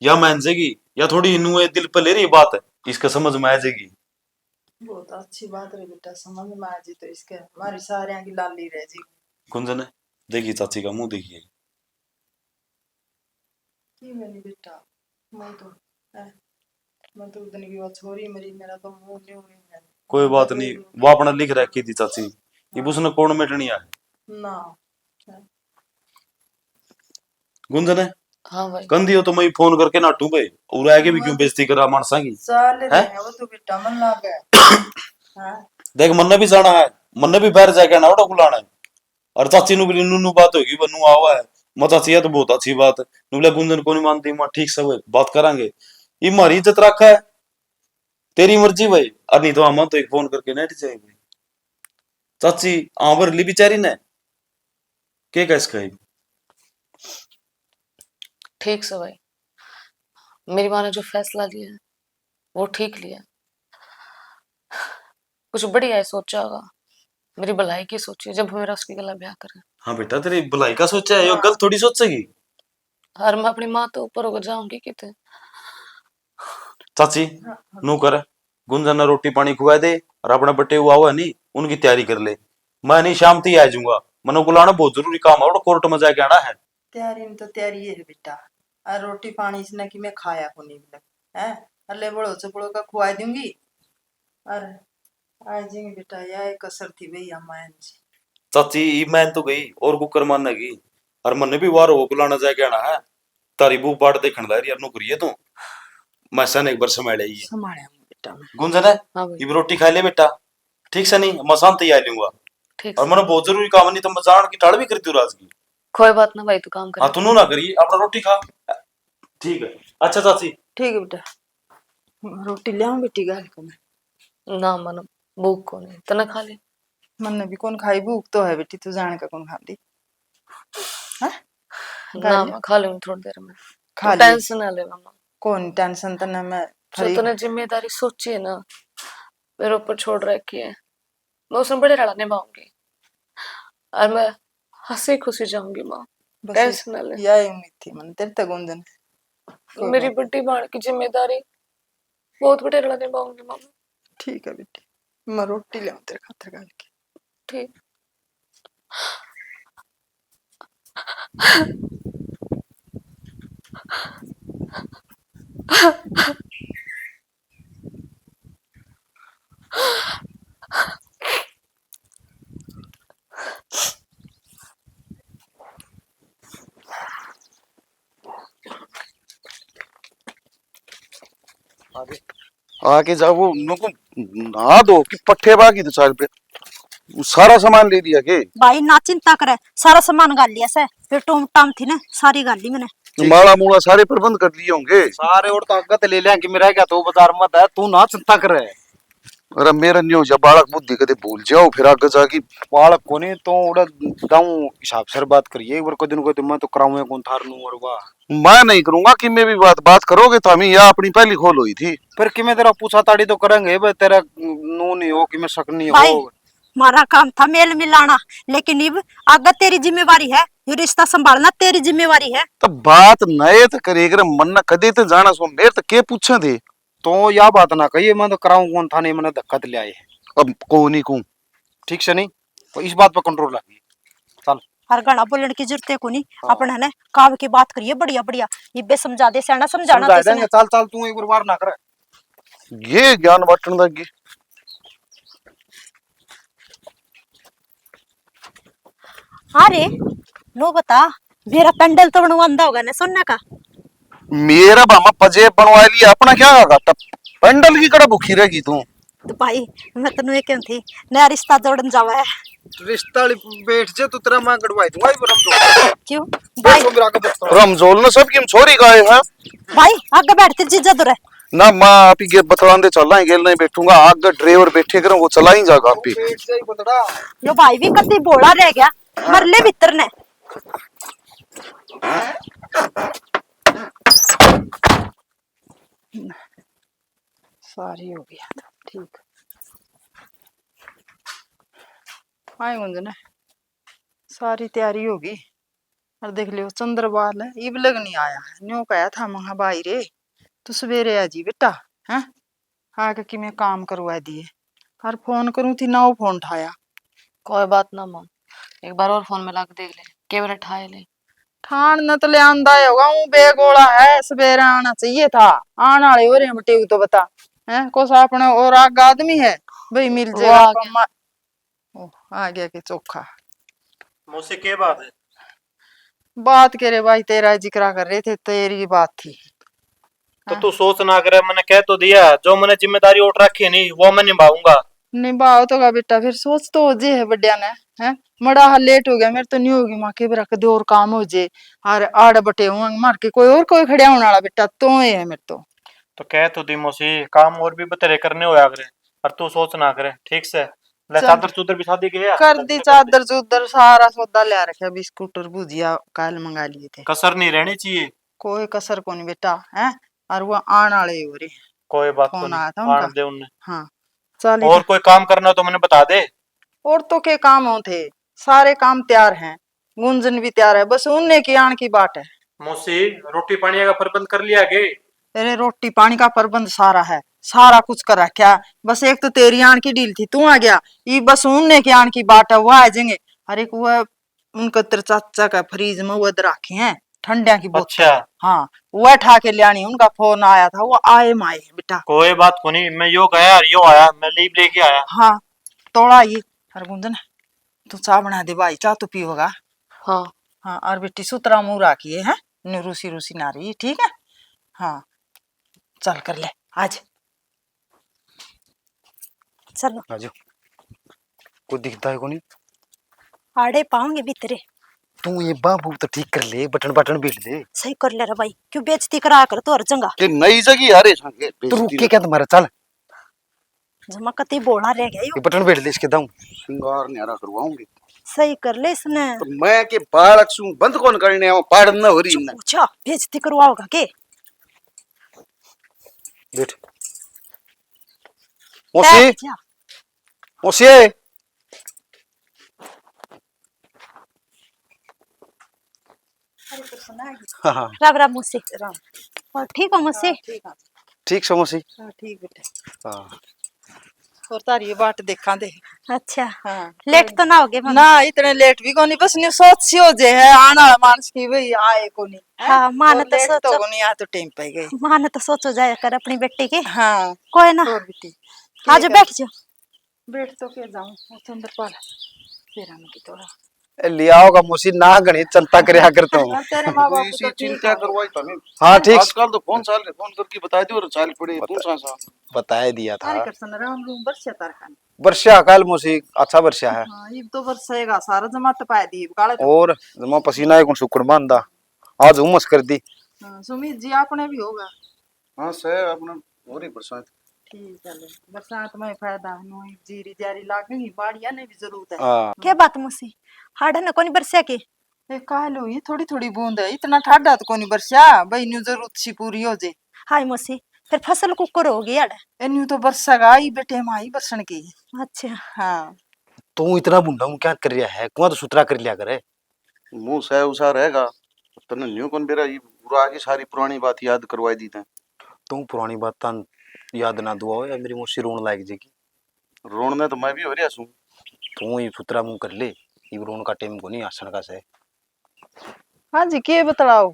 या मान जाएगी या थोड़ी इनू दिल पे ले रही बात है, इसका समझ में आ जाएगी। बहुत अच्छी बात रही बेटा, समझ में आ जी तो इसके हमारी सारे की लाली रह जी। गुंजन है, देखिए चाची का मुंह देखिए, की मैंने बेटा मैं तो है, मैं तो उतनी की बात छोरी मरी मेरा तो मुंह नहीं हुई है। कोई बात नहीं, वो अपना लिख रखी थी चाची, ये उसने कौन मिटनी है। ना गुंजन है, हाँ भाई, कंदी हो तो मैं फोन करके नाटू भाई, और आगे भी क्यों बेइज्जती करा मानसा की चल है? रहे हैं वो तो बेटा मन लाग है। हाँ देख मन ने भी जाना है, मन ने भी बाहर जाके ना उड़ा बुलाना है, और चाची नु भी नु बात होगी, बनू आवा है, मैं चाची है तो बहुत अच्छी बात है, नुबला गुंजन को नहीं मानती, मैं ठीक से बात करांगे, ये हमारी इज्जत रखा है, तेरी मर्जी भाई, और नहीं तो हम तो एक फोन करके नेट जाए भाई। चाची आवर ली बेचारी ने के कैस कही, ठीक से भाई, मेरी माँ ने जो फैसला लिया है वो ठीक लिया। कुछ बढ़िया है सोचा होगा, मेरी भलाई की सोची जब मेरा उसकी गला ब्याह करे। हाँ बेटा तेरी भलाई का सोचा है, ये गलत थोड़ी सोचेगी। और मैं अपनी माँ तो ऊपर होकर जाऊंगी कितने। चाची नू कर, गुंजन ने रोटी पानी खुआ दे, और अपना बटे हुआ हुआ नहीं उनकी तैयारी कर ले, मैं नहीं शाम तक आ जाऊंगा, मनो को लाना बहुत जरूरी काम है, कोर्ट में जाके आना है। तैयारी में तो तैयारी है बेटा, और रोटी पानी इसने कि मैं खाया को नहीं मिला है, अल्ले बड़ो से बड़ो का खुआ दूंगी और आ जाएंगे बेटा, यह एक असर थी भई हमारे जी। चाची मैं तो गई और कुकर मारने की, और मन भी वार हो बुलाना जाके आना है, तारी बू बाट देखने ला यार नौकरी है तू, मैं सन एक बार संभाल आई है। संभाले बेटा मैं। गुंजन है, हाँ भाई, ये रोटी खा ले बेटा, ठीक से नहीं मैं शांति आ लूंगा, ठीक और से। मैंने बहुत जरूरी काम नहीं तो मैं जान की टाड़ भी करती हूँ राज की। कोई बात ना भाई, तू काम हाँ कर। तू नू ना करी, अपना रोटी खा। ठीक है। अच्छा चाची, ठीक है बेटा, रोटी ले आऊं बेटी गाल को मैं। ना मन भूख को नहीं तना खा ले। मन भी कौन खाई, भूख तो है बेटी, तू जान का कौन खाती है? ना गाल मैं खा लूंगी थोड़ी देर में। खा तो ले, टेंशन ना ले मामा। कौन टेंशन तने मैं जो फ्री। तूने जिम्मेदारी सोची है ना मेरे ऊपर छोड़ रखी है, मैं उसमें बड़े रड़ा निभाऊंगी और मैं हंसी खुशी जाऊंगी माँ। बस टेंशन ना ले। यही उम्मीद थी मन तेरे तक गुंजन। कोई मेरी बात बड़ी बहन की जिम्मेदारी बहुत बड़े रड़ा निभाऊंगी मामा। ठीक है बेटी, मैं रोटी ले आऊं तेरे खातिर गाल की। ठीक। आके जाओ वो उनको नहा दो कि पट्टे बाकी तो साल पे वो सारा सामान ले लिया के भाई ना चिंता करे, सारा सामान गाल लिया से, फिर टोम टाम थी ना सारी गाल ली मैंने। माला मूला सारे प्रबंध कर लिए होंगे। सारे और ताकत ले लेंगे, मेरा क्या तो बाजार मत है, तू ना चिंता कर। अरे मेरा न्यू जब बालक बुद्धि कदे भूल जाओ फिर आगे जाके बालक को नहीं तो उड़ा दाऊं हिसाब से बात करिए एक बार, को दिन मैं तो कराऊंगा कौन थार नू और वाह। मैं नहीं करूंगा कि मैं भी बात करोगे तो हमें या अपनी पहली खोल हुई थी। फिर कि मैं तेरा पूछा ताड़ी तो करेंगे भाई, तेरा नू नहीं हो कि मैं शक नहीं भाई हो। हमारा काम था मेल मिलाना, लेकिन अब आगे तेरी जिम्मेवारी है, ये रिश्ता संभालना तेरी जिम्मेवारी है। तो बात नए तो करेगा मन न कदे तो जाना सो मेरे तो के पूछे थे। तो या बात ना कहिए, मैं तो कराऊं कौन था, नहीं मैंने धक्का ले आए। अब को नहीं कहूं ठीक से नहीं तो इस बात पर कंट्रोल रखिए। चल हर घड़ा बोलने की जरूरत है को नहीं, अपन है ना काम की बात करिए बढ़िया बढ़िया, ये बे समझा दे सैना समझाना समझा तो देंगे। चल चल तू एक बार वार ना कर। ये ज्ञान बांटने लगी। अरे नो बता, मेरा पेंडल तो बनवांदा होगा ना सुनने का। मेरा बामा पजे बनवा लिया अपना क्या घाटा, पंडल की कड़ा भूखी रहेगी तू। तो भाई मैं तेन ये क्यों थी, नया रिश्ता जोड़न जावा है। रिश्ता बैठ जे तो तेरा मैं गड़वाई दूंगा एक बार हम तो। क्यों भाई? बैठो मेरा आगे देखता हूं। रमजोल ने सब की छोरी गाए हैं भाई आगे बैठ तेरी जीजा दूर है। ना माँ आप ही बतलान दे चलना गेल नहीं बैठूंगा, आगे ड्राइवर बैठे करें वो चला ही जाएगा आप ही। बैठ जाई बतड़ा। यो भाई भी कति बोला रह गया, मरले भीतर ने। सारी हो गया तो ठीक। आए गुंजन, सारी तैयारी होगी और देख लियो चंद्रबाल है इब लग नहीं आया है, न्यू कहा था महा भाई रे तू सवेरे आ जी बेटा हैं, आके कि मैं काम करवा दिए और फोन करूं थी ना वो फोन उठाया। कोई बात ना माँ, एक बार और फोन में ला के देख ले के बार ठाए ले। ठान न तो ले आंदा होगा, ऊ बेगोला है, सवेरे आना चाहिए था, आने वाले हो रहे हैं बेटे तो बता हैं को सा अपने और आग आदमी है भाई मिल वो जाएगा आ आपको गया। ओह, आ गया के चोखा। मुझसे क्या बात है? बात करे भाई, तेरा जिक्र कर रहे थे, तेरी बात थी। तो हाँ। तू सोच ना करे, मैंने कह तो दिया जो मैंने जिम्मेदारी उठ रखी है नहीं वो मैं निभाऊंगा। निभाओ तो का बेटा, फिर सोच तो हो जे है बड्या ने हैं, मड़ा हाल लेट हो गया मेरे तो नहीं होगी माँ के रख दो और काम हो जे और आड़ बटे हुआ मार के कोई खड़िया होने वाला बेटा तो ये है मेरे तो कह तो दी मौसी काम और भी बतेरे करने होया करे, और तू सोच ना करे ठीक से। ले चल। चादर चूदर बिछा दी गया कर दी चादर चूदर सारा सौदा ले रखा, बिस्कुट और भुजिया कल मंगा लिए थे, कसर नहीं रहनी चाहिए। कोई कसर को नहीं बेटा है, और वो आने वाले हो रहे। कोई बात तो फोन नहीं, आया था आने उनका। दे उन्हें। हाँ चल और कोई काम करना हो तो मैंने बता दे। और तो के काम हो थे, सारे काम तैयार हैं, गुंजन भी तैयार है, बस उनने की आन की बात है। मौसी रोटी पानी का प्रबंध कर लिया गे? अरे रोटी पानी का प्रबंध सारा है, सारा कुछ कर रखा, बस एक तो तेरी आन की डील थी, तू आ गया, ये बस उनने की आन की बात है, वो आ जाएंगे। अरे वो उनका तेरे चाचा का फ्रीज में वो रखे हैं ठंडिया की बोतल। अच्छा। हाँ वह ठा के ले आनी, उनका फोन आया था, वो आए माए बेटा। कोई बात को नहीं, मैं यो गया और यो आया, मैं लीव लेके आया। हाँ तोड़ा ये। अरे गुंजन तू चाय बना दे भाई, चाय तो पियोगा। हाँ हाँ और बेटी सुतरा मुंह राखिए है, रूसी रूसी ना रही ठीक है। हाँ चल कर ले आज। चलो आजो कोई दिखता है को नहीं। आड़े पाऊंगे भीतरे। तू ये बाबू तो ठीक कर ले, बटन बटन बीट दे। सही कर ले रे भाई, क्यों बेइज्जती करा कर तो और चंगा कि नई जगह हरे संगे तू रुक के क्या तुम्हारा चल, जमा कती बोला रह गया ये बटन बीट दे इसके दाऊं। सिंगार न्यारा करवाऊंगी सही कर ले इसने। तो मैं के बालक सु बंद कौन करने आओ पाड़ न हो रही न पूछा बेइज्जती करवाओगा के? बैठ मौसी, बैठ जा। मौसी हाँ हाँ राम राम मौसी। और ठीक हो मौसी? ठीक है। ठीक सो मौसी। हाँ ठीक बेटा। हाँ और तारी ये बाट देखा दे। अच्छा हाँ लेट तो ना होगे मम्मी? ना इतने लेट भी कोनी, बस न्यू सोच सी हो जे है आना मानस की भाई आए कोनी। हाँ माने तो लेट तो सोचो, कोनी आ तो टाइम पे गई। माने तो सोचो जाया कर अपनी बेटी की। हाँ कोई ना, और बेटी आज बैठ जाओ। बैठ तो के जाऊं वो अंदर पाला फिर आने की थोड़ा। लिया होगा मौसी, ना गणी चिंता करया करता हूँ। और तेरे माँ बाप इसी तो ठीक चिंता है। करवाई तने हाँ ठीक आजकल तो फोन साल फोन करके बता दियो और चाल पड़े तू सा बताया दिया तारी था। कर सन राम रूम बरसे तार खान। वर्षा काल मौसी अच्छा वर्षा है, हाँ ये तो बरसेगा सारा जमात पाए दी काले तो। और जमा पसीना एक शुक्र बांधा, आज हुमस कर दी। हाँ, सुमित जी आपने भी होगा। हां से अपना और ही बरसात ठीक है ले। बरसात में फायदा नो जीरी जारी लागेगी बाड़िया ने भी जरूरत है। हाँ क्या बात मौसी, हाड़ न कोनी बरसिया के? ए कालो ये थोड़ी थोड़ी बूंद है, इतना ठाडा तो कोनी बरसा भाई न्यू जरूरत सी पूरी हो जे। हाय मौसी, फिर फसल कुकर होगी यार। ए न्यू तो बरसेगा ही बेटे माई बरसन की। अच्छा हाँ तू इतना बुंडा हूँ क्या कर रहा है, कुआं तो सुतरा कर लिया करे। मुंह से उसा रहेगा तने न्यू कौन बेरा ये पूरा की सारी पुरानी बात याद करवाई दी थे। तू पुरानी बात तान याद ना दुआ हो या मेरी मौसी रोन लायक जेगी। रोन ने तो मैं भी हो रिया सू तू ये सुतरा मुंह कर ले, ये रोन का टाइम को नहीं आसन का से। हाँ जी के बतलाओ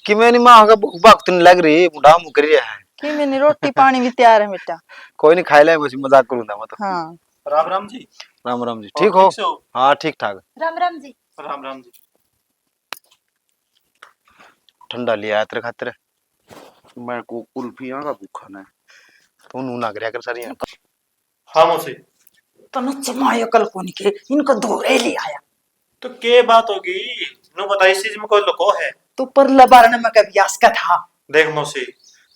कि मैंने माँ का वक्त नहीं लग रही, बुढ़ा मुंह कर रहा है। कि मैंने रोटी पानी भी तैयार है बेटा। कोई नहीं खाई ले, बस मजाक करूंगा मैं तो। हाँ राम राम जी। राम राम जी, और ठीक हो? से हो? हाँ ठीक ठाक। राम राम जी। राम राम जी। ठंडा लिया है तेरे खातिर। मैं को कुल्फियां का भूखा ना तू नू ना करया कर सारी। हाँ मौसी। तो न जमायो कल कोनी के इनको धोरे ले आया। तो के बात होगी नु बता, इस चीज में कोई लुको है? तो पर लबारन में कभी आसका था। देख मौसी,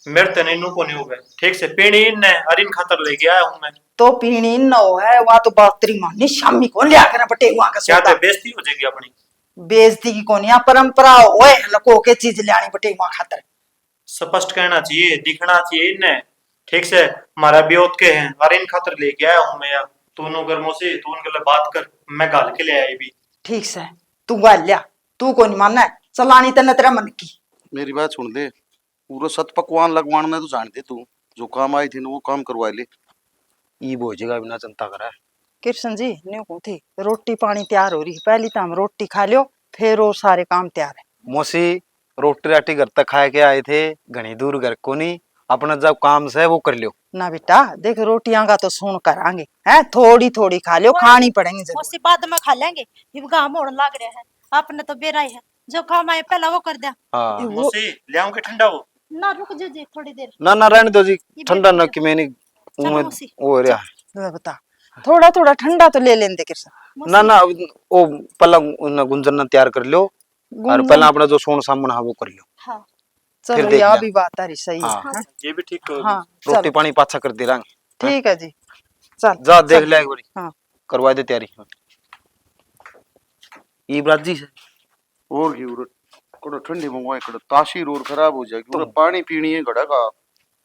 मेरे तने नु को नहीं हो गए ठीक से पीनी ने अरिन खातर ले गया हूं मैं। तो पीनी न है वहां तो बातरी मानी शामी को लिया कर बटे वहां का क्या सोता। ते बेइज्जती हो जाएगी अपनी। बेइज्जती की कोनी परंपरा ओए लको के चीज लानी बटे वहां खातर। स्पष्ट कहना चाहिए, दिखना चाहिए इन्हें ठीक से। हमारा ब्योत के हैं अरिन खातर ले गया हूं मैं यार। तू नु कर मौसी, तू उनके लिए बात कर, मैं गाल के ले आई भी। ठीक से तू गाल लिया, तू कोनी मानना है चलानी तने तेरा मन की। मेरी बात सुन ले, पूरा सत पकवान लगवाना तो जानते तू, जो काम आई थी ना वो काम करवा ले। ई बोझेगा बिना चिंता करे। कृष्ण जी न्यू को थी रोटी पानी तैयार हो रही है, पहली तो हम रोटी खा लियो फिर वो सारे काम तैयार है। मौसी रोटी राटी घर तक खाए के आए थे, घनी दूर घर को नहीं, अपना जब काम से वो कर लियो। ना बेटा देख रोटियां का तो सुन करांगे हैं, थोड़ी थोड़ी खा लियो, खानी पड़ेंगी जरूर। मौसी बाद में खा लेंगे, ये गाँव मोड़ लाग रहा है। आपने तो बेरा ही है, जो काम आए पहला वो कर दिया। हाँ वो मौसी ले आऊं के ठंडा हो? ना रुक जो जी थोड़ी देर। ना ना रहने दो जी, ये ठंडा ना बैठ कि मैंने चलो मौसी, वो हो रहा है। ले बता थोड़ा थोड़ा ठंडा तो ले लेंदे कृष्ण। ना ना वो पहला गुंजन ना तैयार कर लो, और पहला अपना जो सोन सामान है वो कर लो। हाँ फिर चलो देख यह लिया। भी बात तारी सही है। हाँ। हाँ, ये भी ठीक हो। हाँ रोटी चल पानी पाछा कर दे रहा। ठीक है जी चल जा देख चल। ले एक बारी, हाँ करवा दे तैयारी। ई ब्राज जी से और की उरे कोड़ा ठंडी मंगवाए कोड़ा ताशी रोड खराब हो जाएगी, उरे पानी पीनी है घड़ा का।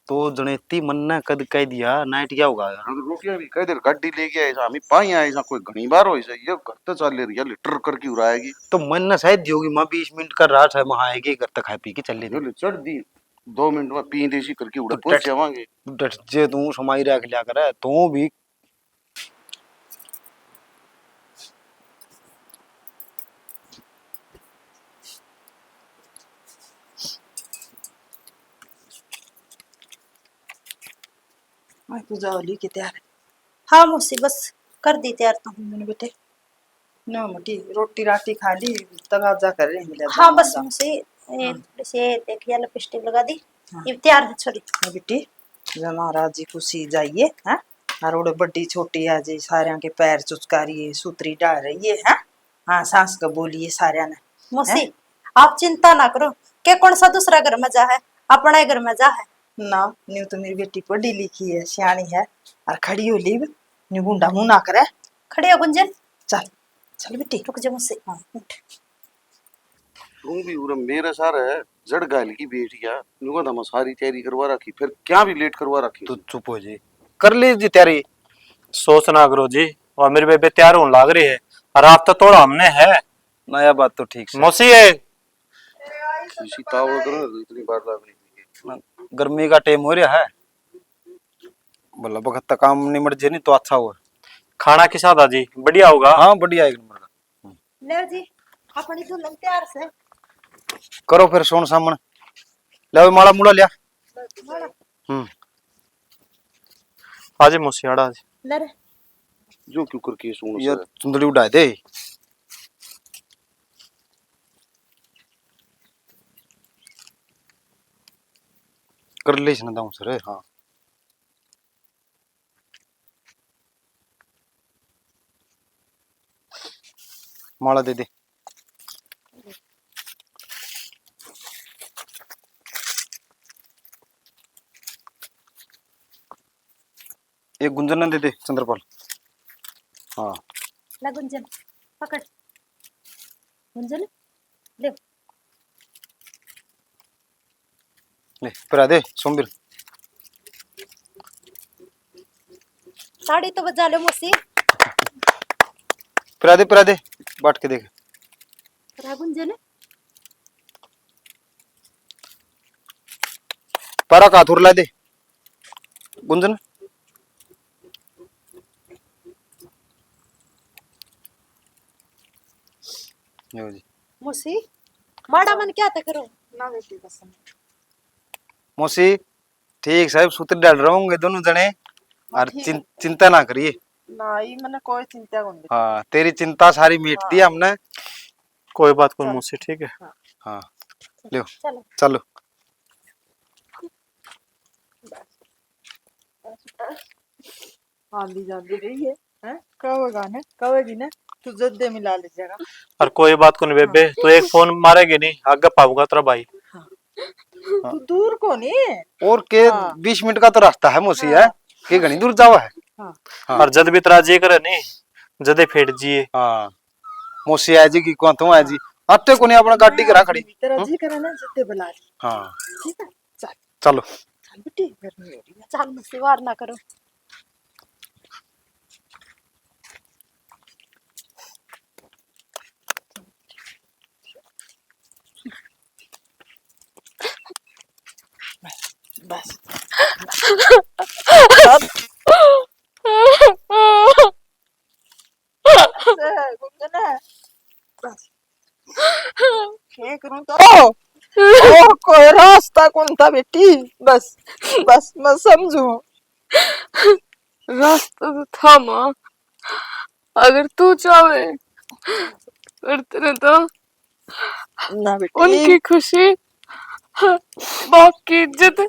तो जनेती मन ना कद कह दिया नाइट क्या होगा। हम रोटियां भी कई देर गाड़ी लेके आए सा, हमें पाई आए सा, कोई घनी बार हो ऐसा ये घर तक चल रही है लीटर करके उड़ाएगी। तो मन ना शायद होगी, माँ 20 मिनट का रात है, वहां आएगी घर तक खाए पी के चल जो ले चढ़ दी 2 मिनट में पी देसी करके उड़ा तो पहुंच जावांगे। डट जे तू समाई रख लिया करे तू भी। मैं तो जाओली के तैयार है। हाँ मौसी बस कर दी तैयार तो। मैंने बेटे न मटी रोटी राटी खा ली तगाजा कर रहे हैं। हाँ बस मौसी ये थोड़ी सी देखिए लिपस्टिक लगा दी, ये तैयार है छोरी। बेटी जना राजी खुशी जाइए हैं, और बड़ी छोटी है जी सारे के पैर चुचका रही है, सूतरी डाल रही है हैं। हाँ सास का बोलिए सारे ने। मौसी आप चिंता ना करो के कौन सा दूसरा घर में जा है, अपना ही घर में जा है। ना न्यू तो मेरी बेटी पढ़ी लिखी है, सियाणी है, और खड़ी हो लीब न्यू गुंडा मुंह ना करे। खड़ी हो गुंजन, चल चल बेटी। रुक जा मुझसे। हाँ उठ। तू भी उरे मेरे सारे जड़ गाल की बेटिया नुका दमा सारी तैयारी करवा रखी, फिर क्या भी लेट करवा रखी। तू चुप हो जी, कर लीजिए तैयारी। सोच ना करो जी, और मेरे बेबे तैयार होने लाग रही है, और आप तो थोड़ा हमने है। नया बात तो ठीक से। मौसी है किसी तावड़ करो इतनी बार लागनी थी। गर्मी का टाइम हो रहा है, बोला बखत तक काम निमट जे नहीं तो अच्छा हुआ। खाना के साथ जी बढ़िया होगा। हाँ बढ़िया, एक नंबर का। ले जी अपनी दुल्हन तैयार से। करो फिर सोन सामने, ले माला मुला लिया। आजे मौसी आड़ा आज ले रे जो क्यों करके सुन ये चुंदड़ी उड़ा दे। कर ले इसने दाऊं सर। हाँ माला दे दे। एक गुंजन ने दे दे चंद्रपाल। हाँ ले गुंजन पकड़ गुंजन ले। ले पिरा दे सोमबीर। साड़ी तो बजा लो मौसी। पिरा दे बाट के देख। रा गुंजन पारा का थुर ला दे गुंजन। यो जी मौसी माड़ा मन क्या था करो ना बेटी बस। मौसी ठीक साहब सूत्र डाल रहोगे दोनों जने, और चिंता ना करिए। ना ही मैंने कोई चिंता कौन। हाँ तेरी चिंता सारी मिट दी हमने। कोई बात कोई मौसी, ठीक है। हाँ लो चलो चलो। आंधी जाती रही है, हैं? कब गाने कवेगी ना तू जद्दे मिला लीजिएगा। और कोई बात को नहीं बेबे, तो एक फोन मारेगी नहीं, आगे पाऊंगा तेरा भाई। तू दूर को नहीं और के हाँ। 20 मिनट का तो रास्ता है मौसी है, के घनी दूर जावा है। हाँ। और जद भी तेरा जी करे नहीं, जदे फेट जिए। हाँ मौसी आ जी की कौन तू आ जी आते को नहीं अपना गाड़ी करा खड़ी। तेरा जी करे ना जद्दे बुला ली। हाँ ठीक है चल चलो। चल बेटी गर्मी हो रही है। चल मौसी वार ना करो। बस क्या करूं तो ओ कोई रास्ता कौन था बेटी। बस बस मैं समझू। रास्ता तो था माँ, अगर तू चाहे फिर तेरे तो ना बेटी उनकी खुशी, बाप की इज्जत,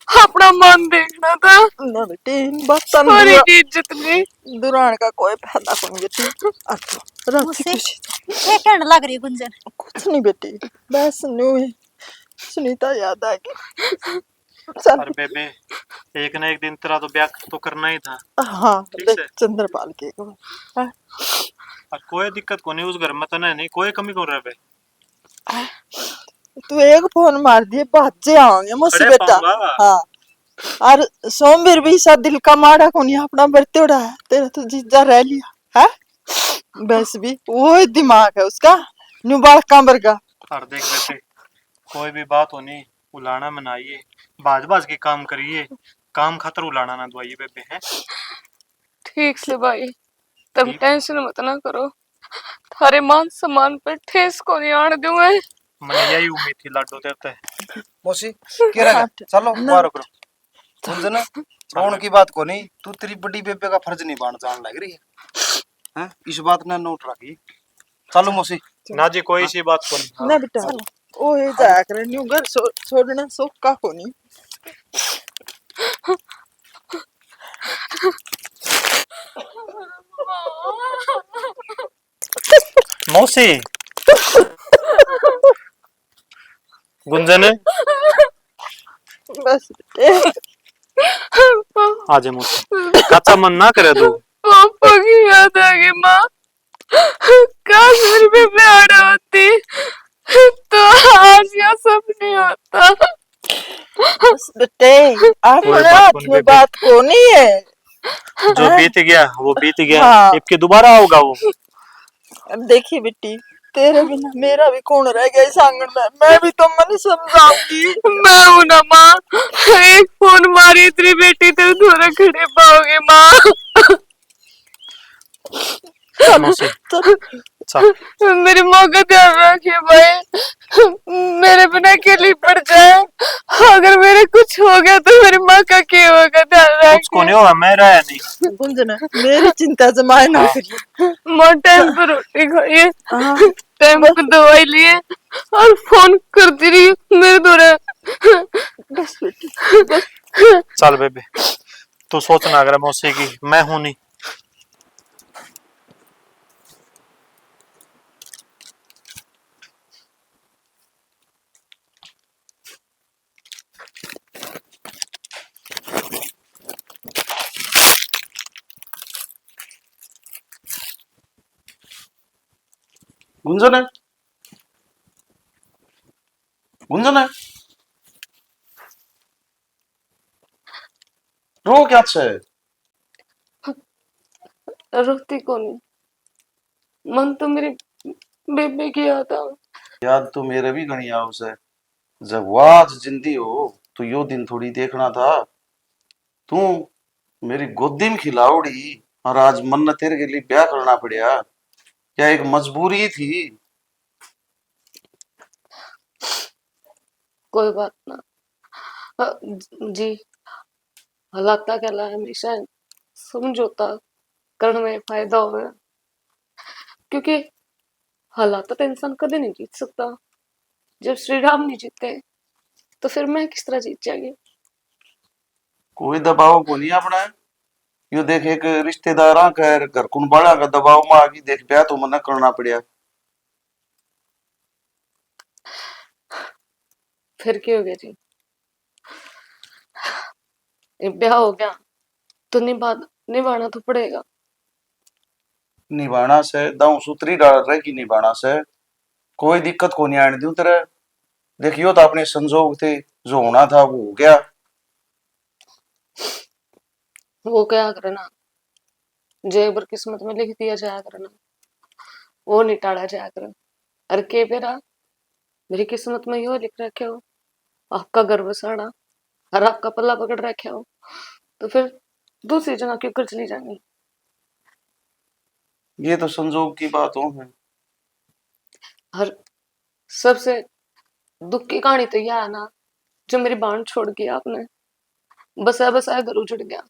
अपना मन देखना था। ना बेटी बर्तन सारी की इज्जत नहीं। दुरान का कोई फायदा कौन बेटी। अच्छा रात मौसी खुशी ये कहने लग रही गुंजन। कुछ नहीं बेटी बस न्यू है सुनीता याद आ गई। चल और बेबे एक ना एक दिन तेरा तो ब्याह तो करना ही था। हाँ ठीक देख से। चंद्रपाल के को हाँ, और कोई दिक्कत को नहीं उस घर में, तो नहीं कोई कमी कौन रहे बे। तू एक फोन मार दिए बच्चे आओगे मुझसे अरे बेटा। पाऊंगा। हाँ और सोमवीर भी सा दिल का माड़ा को नहीं अपना बरते उड़ा है तेरा तो जीजा रह लिया है। बस भी वो दिमाग है उसका न्यू बाल कांबर का। और देख बेटे कोई भी बात होनी उलाना मनाइए, बाज बाज के काम करिए, काम खातर उलाना ना दवाइए बेबे है। ठीक से भाई, तुम ठीक। टेंशन मत ना करो, थारे मान सम्मान पे ठेस को नहीं आने दूंगा। मैंने यही उम्मीद थी लाडो देते। मौसी के रहा चलो बारो करो। गुंजन रोन की बात को नहीं, तू तेरी बड़ी बेबे का फर्ज नहीं बांध जान लग रही है हैं? इस बात ने नोट रखी। चलो मौसी। ना जी कोई सी बात को नहीं। ना बेटा ओ ये जाया करे न्यू घर छोड़ना सोका को नहीं। मौसी गुंजन बस बेटे आजे मौसी कच्चा मन ना करे तू। पापा की याद आ गई माँ। काश मेरी बेबे आड़ा होती तो आज यह सब नहीं होता। बस बेटे कोई अपने बात हाथ कौन में बेबे, बात को नहीं है। जो हैं? बीत गया वो बीत गया, हाँ। अब के दोबारा होगा वो। अब देखिए बेटी तेरे बिना मेरा भी कौन रह गया इस आंगन में, मैं भी तो मन समझाऊंगी। मैं हूं ना माँ, एक फोन मारी तेरी बेटी तो थोड़ा खड़े पाओगे माँ। मौसी चल चल मेरी माँ का ध्यान रखिए भाई, मेरे बिना अकेली पड़ जाए। अगर मेरे कुछ हो गया तो मेरी माँ का क्या होगा, ध्यान कुछ को रखिए। नहीं होगा, मैं रहा नहीं। गुंजना मेरी चिंता जमाए ना हाँ। करिए। माँ टाइम पर रोटी खाइए, हाँ टाइम पर बस दवाई लिए और फोन करती रही मेरे द्वारा। बस बेटी बस। चल बेबे तू सोचना अगर मौसी की, मैं हूं नहीं। गुंजन है, गुंजन है, रो क्या छे? रोती को नहीं, मन तो मेरी बेबे की याद आ। याद तो मेरे भी घनी आवस है। जब वो आज जिंदी हो तो यो दिन थोड़ी देखना था। तू मेरी गोदी में खिलाओड़ी और आज मन ने तेरे के लिए ब्याह करना पड़ा, क्या एक मजबूरी थी? कोई बात ना। जी, हालात कहला हमेशा समझौता करने में फायदा होगा, क्योंकि हालात तो इंसान कभी नहीं जीत सकता। जब श्री राम नहीं जीते तो फिर मैं किस तरह जीत जाएगी। कोई दबाव को नहीं अपना। यो देख एक रिश्तेदार कर घर कुन बड़ा का दबाव में आगी देख ब्याह तो मना करना पड़ा। फिर क्या हो गया जी, ये ब्याह हो गया तो निभाना तो पड़ेगा। निभाना से दाऊ सूत्री डाल रहे कि निभाना से कोई दिक्कत को नहीं आने दूं तेरे। देखियो तो अपने संजोग थे, जो होना था वो हो गया। वो क्या करना, जो एक बार किस्मत में लिख दिया जाया करना वो नहीं टाड़ा जाया कर। अरे के बेरा मेरी किस्मत में यो लिख रखे हो, आपका गर्व साड़ा और आपका पल्ला पकड़ रखे हो, तो फिर दूसरी जगह क्यों कर चली जाएंगी। ये तो संजोग की बात हो है। हर सबसे दुख की कहानी तो यह है ना, जो मेरी बाण छोड़ के आपने बसा बसाया घर उजड़ गया।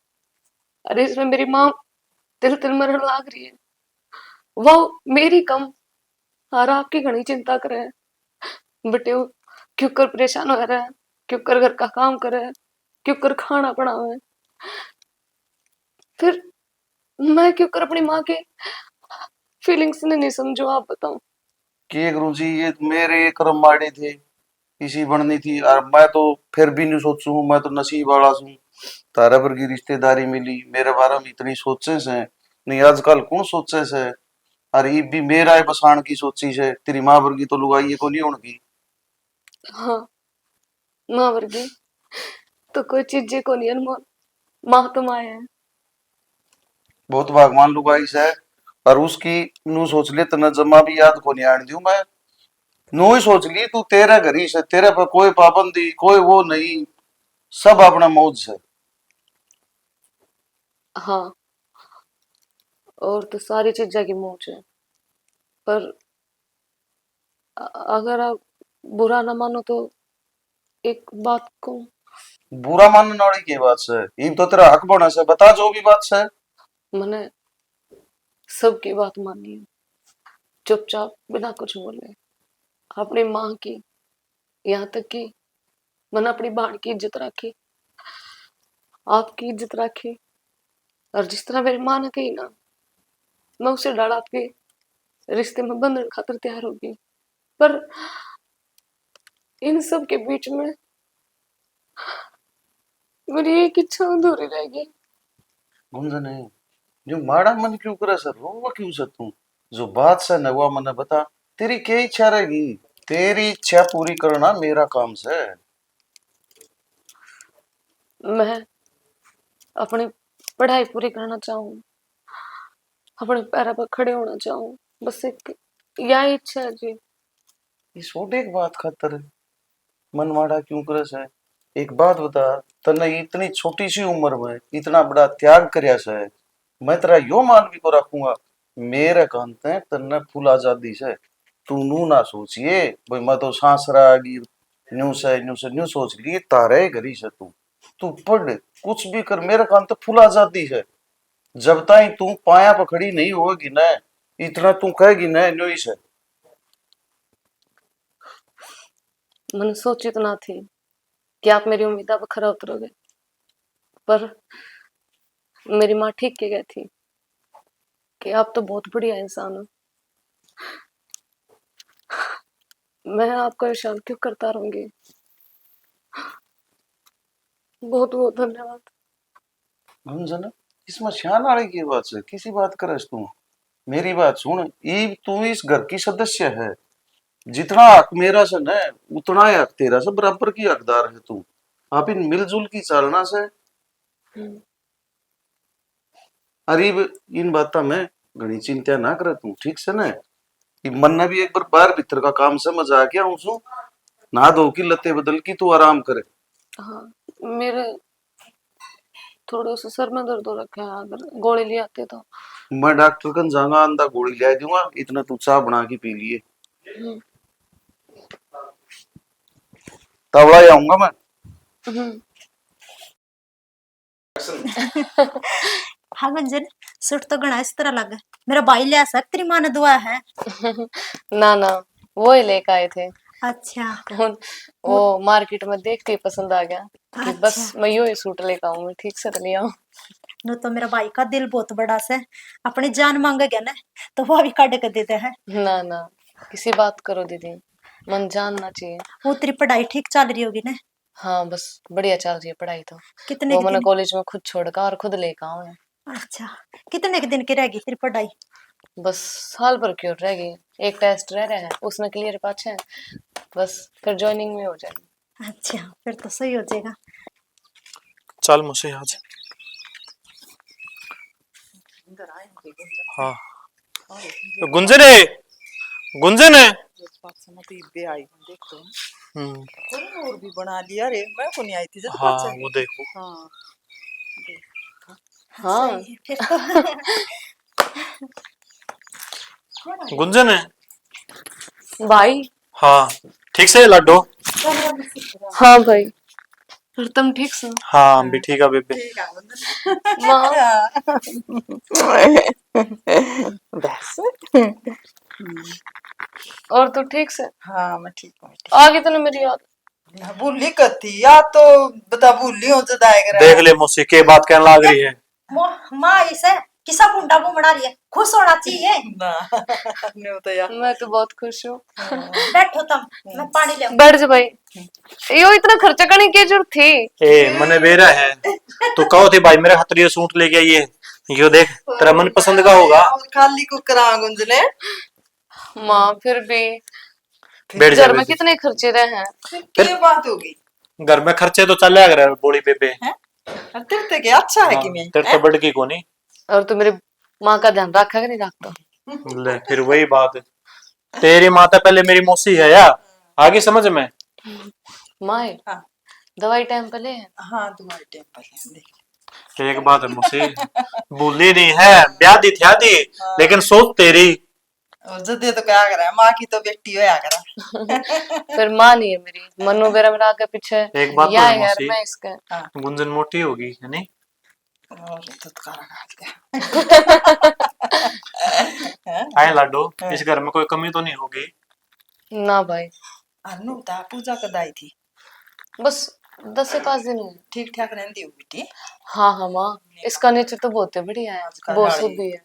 अरे इसमें मेरी माँ तिल तिल मरने लाग रही है, वो मेरी कम और आपकी घनी चिंता करे है। बेटे क्यों कर परेशान हो रहा है, क्यों कर घर का काम करे है, क्यों कर खाना बनावे है, फिर मैं क्यों कर अपनी माँ के फीलिंग्स ने नहीं समझो। आप बताओ। कि गुरु जी ये मेरे कर्म माड़े थे, इसी बननी थी और मैं तो फिर भी नहीं सोचू, मैं तो नसीब वाला हूँ। तारा पर की रिश्तेदारी मिली, मेरे बारे में इतनी सोचे से नहीं आजकल कौन सोचे से। अरे ये भी मेरा है बसाण की सोची से, तेरी माँ वर्गी तो लुगाई है को नहीं उनकी। हाँ, माँ वर्गी तो कोई चीजें को नहीं अनमोल, माँ तो माँ है। बहुत भगवान लुगाई से और उसकी नू सोच ले तना जमा भी याद को नहीं आने दूं मैं। नू ही सोच ली तू तेरा घर ही से, तेरे पर कोई पाबंदी कोई वो नहीं, सब अपना मौज से। हाँ, और तो सारी चीजें की मौज है, पर अगर आप बुरा ना मानो तो एक बात को। बुरा मानने वाली की बात से, ये तो तेरा हक बना से, बता जो भी बात से। मैंने सबकी बात मानी है, चुपचाप बिना कुछ बोले अपनी माँ की, यहाँ तक कि मैंने अपनी बहन की इज्जत रखी, आपकी इज्जत रखी, और जिस तरह मेरी माँ ने कही ना, मैं उसे डाल आपके रिश्ते में बंधन खातर तैयार होगी, पर इन सब के बीच में मेरी एक इच्छा अधूरी रह गई। गुंजन है, जो माड़ा मन क्यों करे सर, रोवा क्यों सर तू? जो बात से न हुआ मने बता, तेरी क्या इच्छा रहेगी? तेरी इच्छा पूरी करना मेरा काम से। मैं अपनी पढ़ाई पूरी करना चाहूँ, अपने पैरों पर खड़े होना चाहूँ, बस एक यही इच्छा है जी। इस छोटे एक बात खातर मन माड़ा क्यों करे से? एक बात बता, तने इतनी छोटी सी उम्र में इतना बड़ा त्याग करया से, मैं तेरा यो मान भी को रखूंगा, मेरे कहते तन्ने फुल आजादी से। तू नू ना सोचिए भाई मैं तो सांसरा गिर न्यू सोच ली तारे घरी से। तू पढ़, कुछ भी कर, मेरे कान तो फुल आजादी है। जब तक तू पाया पर खड़ी नहीं होगी ना, इतना तू कहेगी ना न्यू ही से। मैंने सोची तो ना थी कि आप मेरी उम्मीदों पर खरा उतरोगे, पर मेरी माँ ठीक कह गई थी कि आप तो बहुत बढ़िया इंसान हो। मैं आपका एहसान क्यों करता रहूंगी। बहुत बहुत धन्यवाद। गुंजन, इसमें शान वाली की बात से किसी बात करस तू? मेरी बात सुन, ई तू इस घर की सदस्य है, जितना हक मेरा से न उतना ही हक तेरा से, बराबर की हकदार है तू। आप इन मिलजुल की चालना से। अरे इन बात में घनी चिंता ना करे तू, ठीक से न? मन ने भी एक बार बाहर भीतर का काम समझ आ गया हूँ, ना धो की लते बदल की तू आराम करे। हाँ, मेरे थोड़ा सा सर में दर्द हो रखा है, अगर गोली ले आते तो। मैं डॉक्टर कन जाऊंगा, अंधा गोली ले दूंगा, इतना तू चाह बना के पी लिए, तब ही आऊंगा मैं। हाँ गुंजन, सूट तो घना इस तरह लगा, मेरा भाई ले आ सकती, तेरी माँ ने दुआ है। ना ना, वो ही लेकर आए थे। अच्छा वो मार्केट में देख के पसंद आ गया कि बस अच्छा। मैं यो ही सूट लेकर आऊं, ठीक से ले आऊं। नो तो मेरा भाई का दिल बहुत बड़ा से, अपनी जान मांगे गया ना तो वो भी काट के देते हैं। ना ना, किसी बात करो दीदी, मन जानना चाहिए। वो तेरी पढ़ाई ठीक चल रही होगी ना? हाँ बस बढ़िया चल रही है पढ़ाई तो। कितने वो के मैंने दिन? कॉलेज में खुद छोड़कर और खुद लेकर आऊं है। अच्छा, कितने के दिन की रहेगी तेरी पढ़ाई? बस साल भर की और रह गई, एक टेस्ट रह रहा है उसमें क्लियर पाछे है, बस फिर ज्वाइनिंग में हो जाएगी। अच्छा, फिर तो सही हो जाएगा। चल मुझे आज। हाँ गुंजन है, गुंजन है। और भी बना लिया रे, मैं को नहीं आई थी जब हाँ वो देखो। हाँ हाँ सही है, फिर तो गुंजन है। भाई। हाँ ठीक से लड्डू। हाँ भाई, फिर तुम ठीक से? हाँ हम भी ठीक है बेबे। माँ बस और तू ठीक से? हाँ मैं ठीक हूँ। आगे तो ना मेरी याद। भूली कथी या तो बता, भूली हो जदा आएगा। देख ले मुझसे के बात कहने लग रही है। माँ इसे किसा गुंडा वो बना रही है, खुश होना चाहिए। ना नहीं तो यार, मैं तो बहुत खुश हूँ। बैठो तुम, मैं पानी ले। बैठ जा भाई, यो इतना खर्चा करने की जरूरत थी? ए मने बेरा है, तो कहो थे भाई मेरे खातिर ये सूट लेके आइए, यो देख तेरा मन पसंद का होगा। खाली को करा गुंजले। माँ फिर भी बैठ जा घर में बेबे। कितने खर्चे रहे हैं। क्या बात होगी? घर में खर्चे तो चल रहा है बोली बेबे। तेरे तो क्या अच्छा है कि मैं तेरे तो बड़ की कोनी। और तू मेरी माँ का ध्यान रखा कि नहीं रखता? ले फिर वही बात है, तेरी माता पहले मेरी मौसी है या आगे समझ में। माँ हाँ। दवाई टाइम पे ले। हाँ तुम्हारे टाइम पर देख। एक बात है मौसी, भूली नहीं है, ब्याह दी थी आदि, लेकिन सोच तेरी। और जदे तो क्या करा, माँ की तो बेटी होया करा। फिर माँ नहीं है मेरी, मनु मेरा मेरा आगे पीछे एक बात तो या है यार मौसी, मैं इसका। गुंजन मोटी होगी है नहीं? और तो करा आए लाडो, इस घर में कोई कमी तो नहीं होगी? ना भाई, अनु ता पूजा कदाई थी, बस 10 से 5 दिन हुए। ठीक ठाक रहती हो बेटी? हाँ हाँ माँ, इसका नेचर तो बहुत बढ़िया है, बहुत शुद्ध है।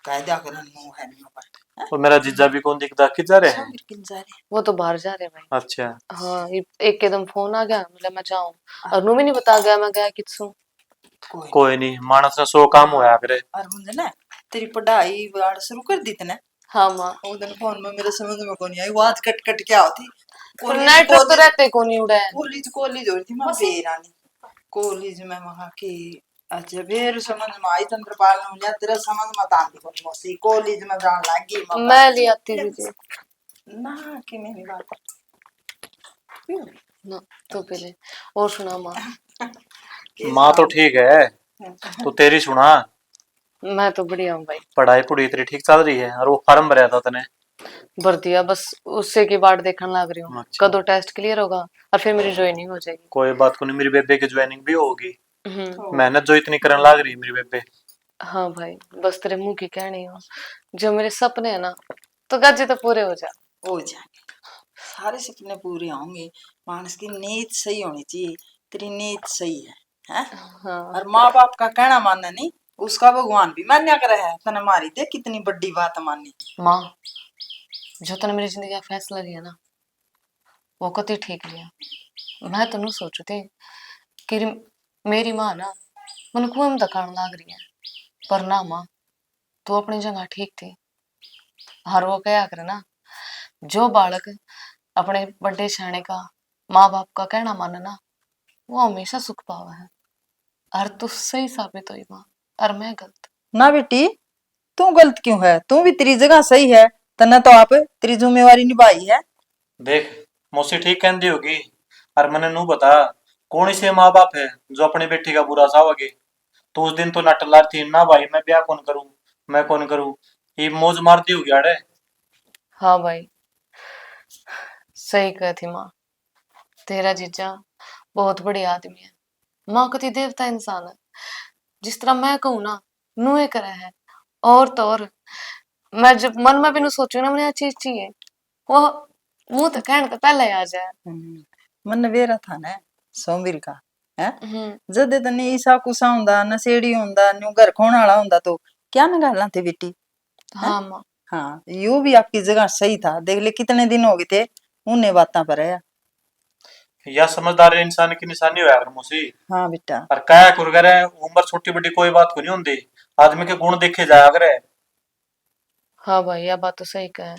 कह दिया कर नु है नु पर और मेरा जीजा भी कौन दिखता कि जा रहे हैं? सोमिर किन जा रहे वो तो बाहर जा रहे भाई। अच्छा हाँ एक एकदम फोन आ गया, मतलब मैं जाऊं और नु भी नहीं बता गया मैं गया किसू। कोई कोई नहीं, मानस ने 100 काम होया करे। और मुझे ना तेरी पढ़ाई बाड़ शुरू कर दी तने हाँ माँ, वो दिन फोन में मेरे समझ में कोनी आई, वो आज कट कट क्या होती नेटवर्क तो रहते को नहीं उड़ा है। कॉलेज कॉलेज हो रही थी मैं बेरानी कॉलेज में वहां की। अच्छा फिर समझ में आई चंद्रपाल ने मुझे तेरा समझ मत आती कोनी मौसी कॉलेज में जान लगी मैं ले आती दीजिए ना कि मेरी बात ना, तो पहले और सुना माँ। माँ तो ठीक है, तो तेरी सुना। मैं तो बढ़िया हूँ भाई। पढ़ाई पूरी तेरी ठीक चल रही है? और वो फार्म भरा था तने? भर दिया, बस उससे की बाट देखने लग रही हूँ अच्छा। कदों टेस्ट क्लियर होगा और फिर मेरी ज्वाइनिंग हो जाएगी। कोई बात को नहीं, मेरी बेबे की ज्वाइनिंग भी होगी। हम्म। मेहनत जो इतनी करने लग रही है मेरी बेबे। हाँ भाई, बस तेरे मुंह की कहनी हो, जो मेरे सपने है ना तो गज्जे तो पूरे हो जा। हो जाएंगे सारे सपने पूरे होंगे। मानस की नीयत सही होनी चाहिए, तेरी नीयत सही है हाँ और माँ बाप का कहना मानना नहीं, उसका भगवान भी मान्या करे है। तने मारी दे कितनी बड़ी बात मानी। माँ, जो तूने मेरी जिंदगी का फैसला लिया ना वो कति ठीक लिया। मैं तो नहीं सोचू थी कि मेरी माँ ना मन कुएं में धकान लाग रही है, पर ना माँ तू अपनी जगह ठीक थी। हर वो क्या करे ना, जो बालक अपने बड़े सियाने का माँ बाप का कहना माने ना वो हमेशा सुख पावा है। और तू सही साबित हुई माँ, और मैं गलत। ना बेटी तू गलत क्यों है, तू भी तेरी जगह सही है। तने तो आप तेरी जिम्मेवारी निभाई है। देख, मौसी ठीक कहती होगी, और मैंने नू बता कौन से माँ बाप है जो अपनी बेटी का बुरा चाहोगे? तो उस दिन तो नट लार थी ना भाई, मैं ब्याह कौन करूं, मैं कौन करूं, ये मौज मारती होगी अरे। हाँ भाई, सही कही थी माँ। तेरा जीजा बहुत बढ़िया आदमी है। माँ कति देवता इंसान है। जिस तरह मैं कहूँ ना नुए करे है। और तो और मैं जब मन में भी नु सोचू ना मैंने चीज चाहिए वो मुंह तो कहने तो पहले ही आ जाए। मन वेरा था ना सोमवीर का है हम्म। जद तने ईसा कुसा हुंदा नशेड़ी हुंदा न्यू घर खोण वाला हुंदा तो क्या न गाला थे बेटी। हाँ माँ। हाँ यू भी आपकी जगह सही था, देख ले कितने दिन हो गए थे उन्हें बातें पर है। या समझदार इंसान की निशानी हो यार मौसी। हाँ बेटा और क्या कर करे, उम्र छोटी बड़ी कोई बात को नहीं होती, आदमी के गुण देखे जाया करे। हाँ भाई, यह बात तो सही कहे।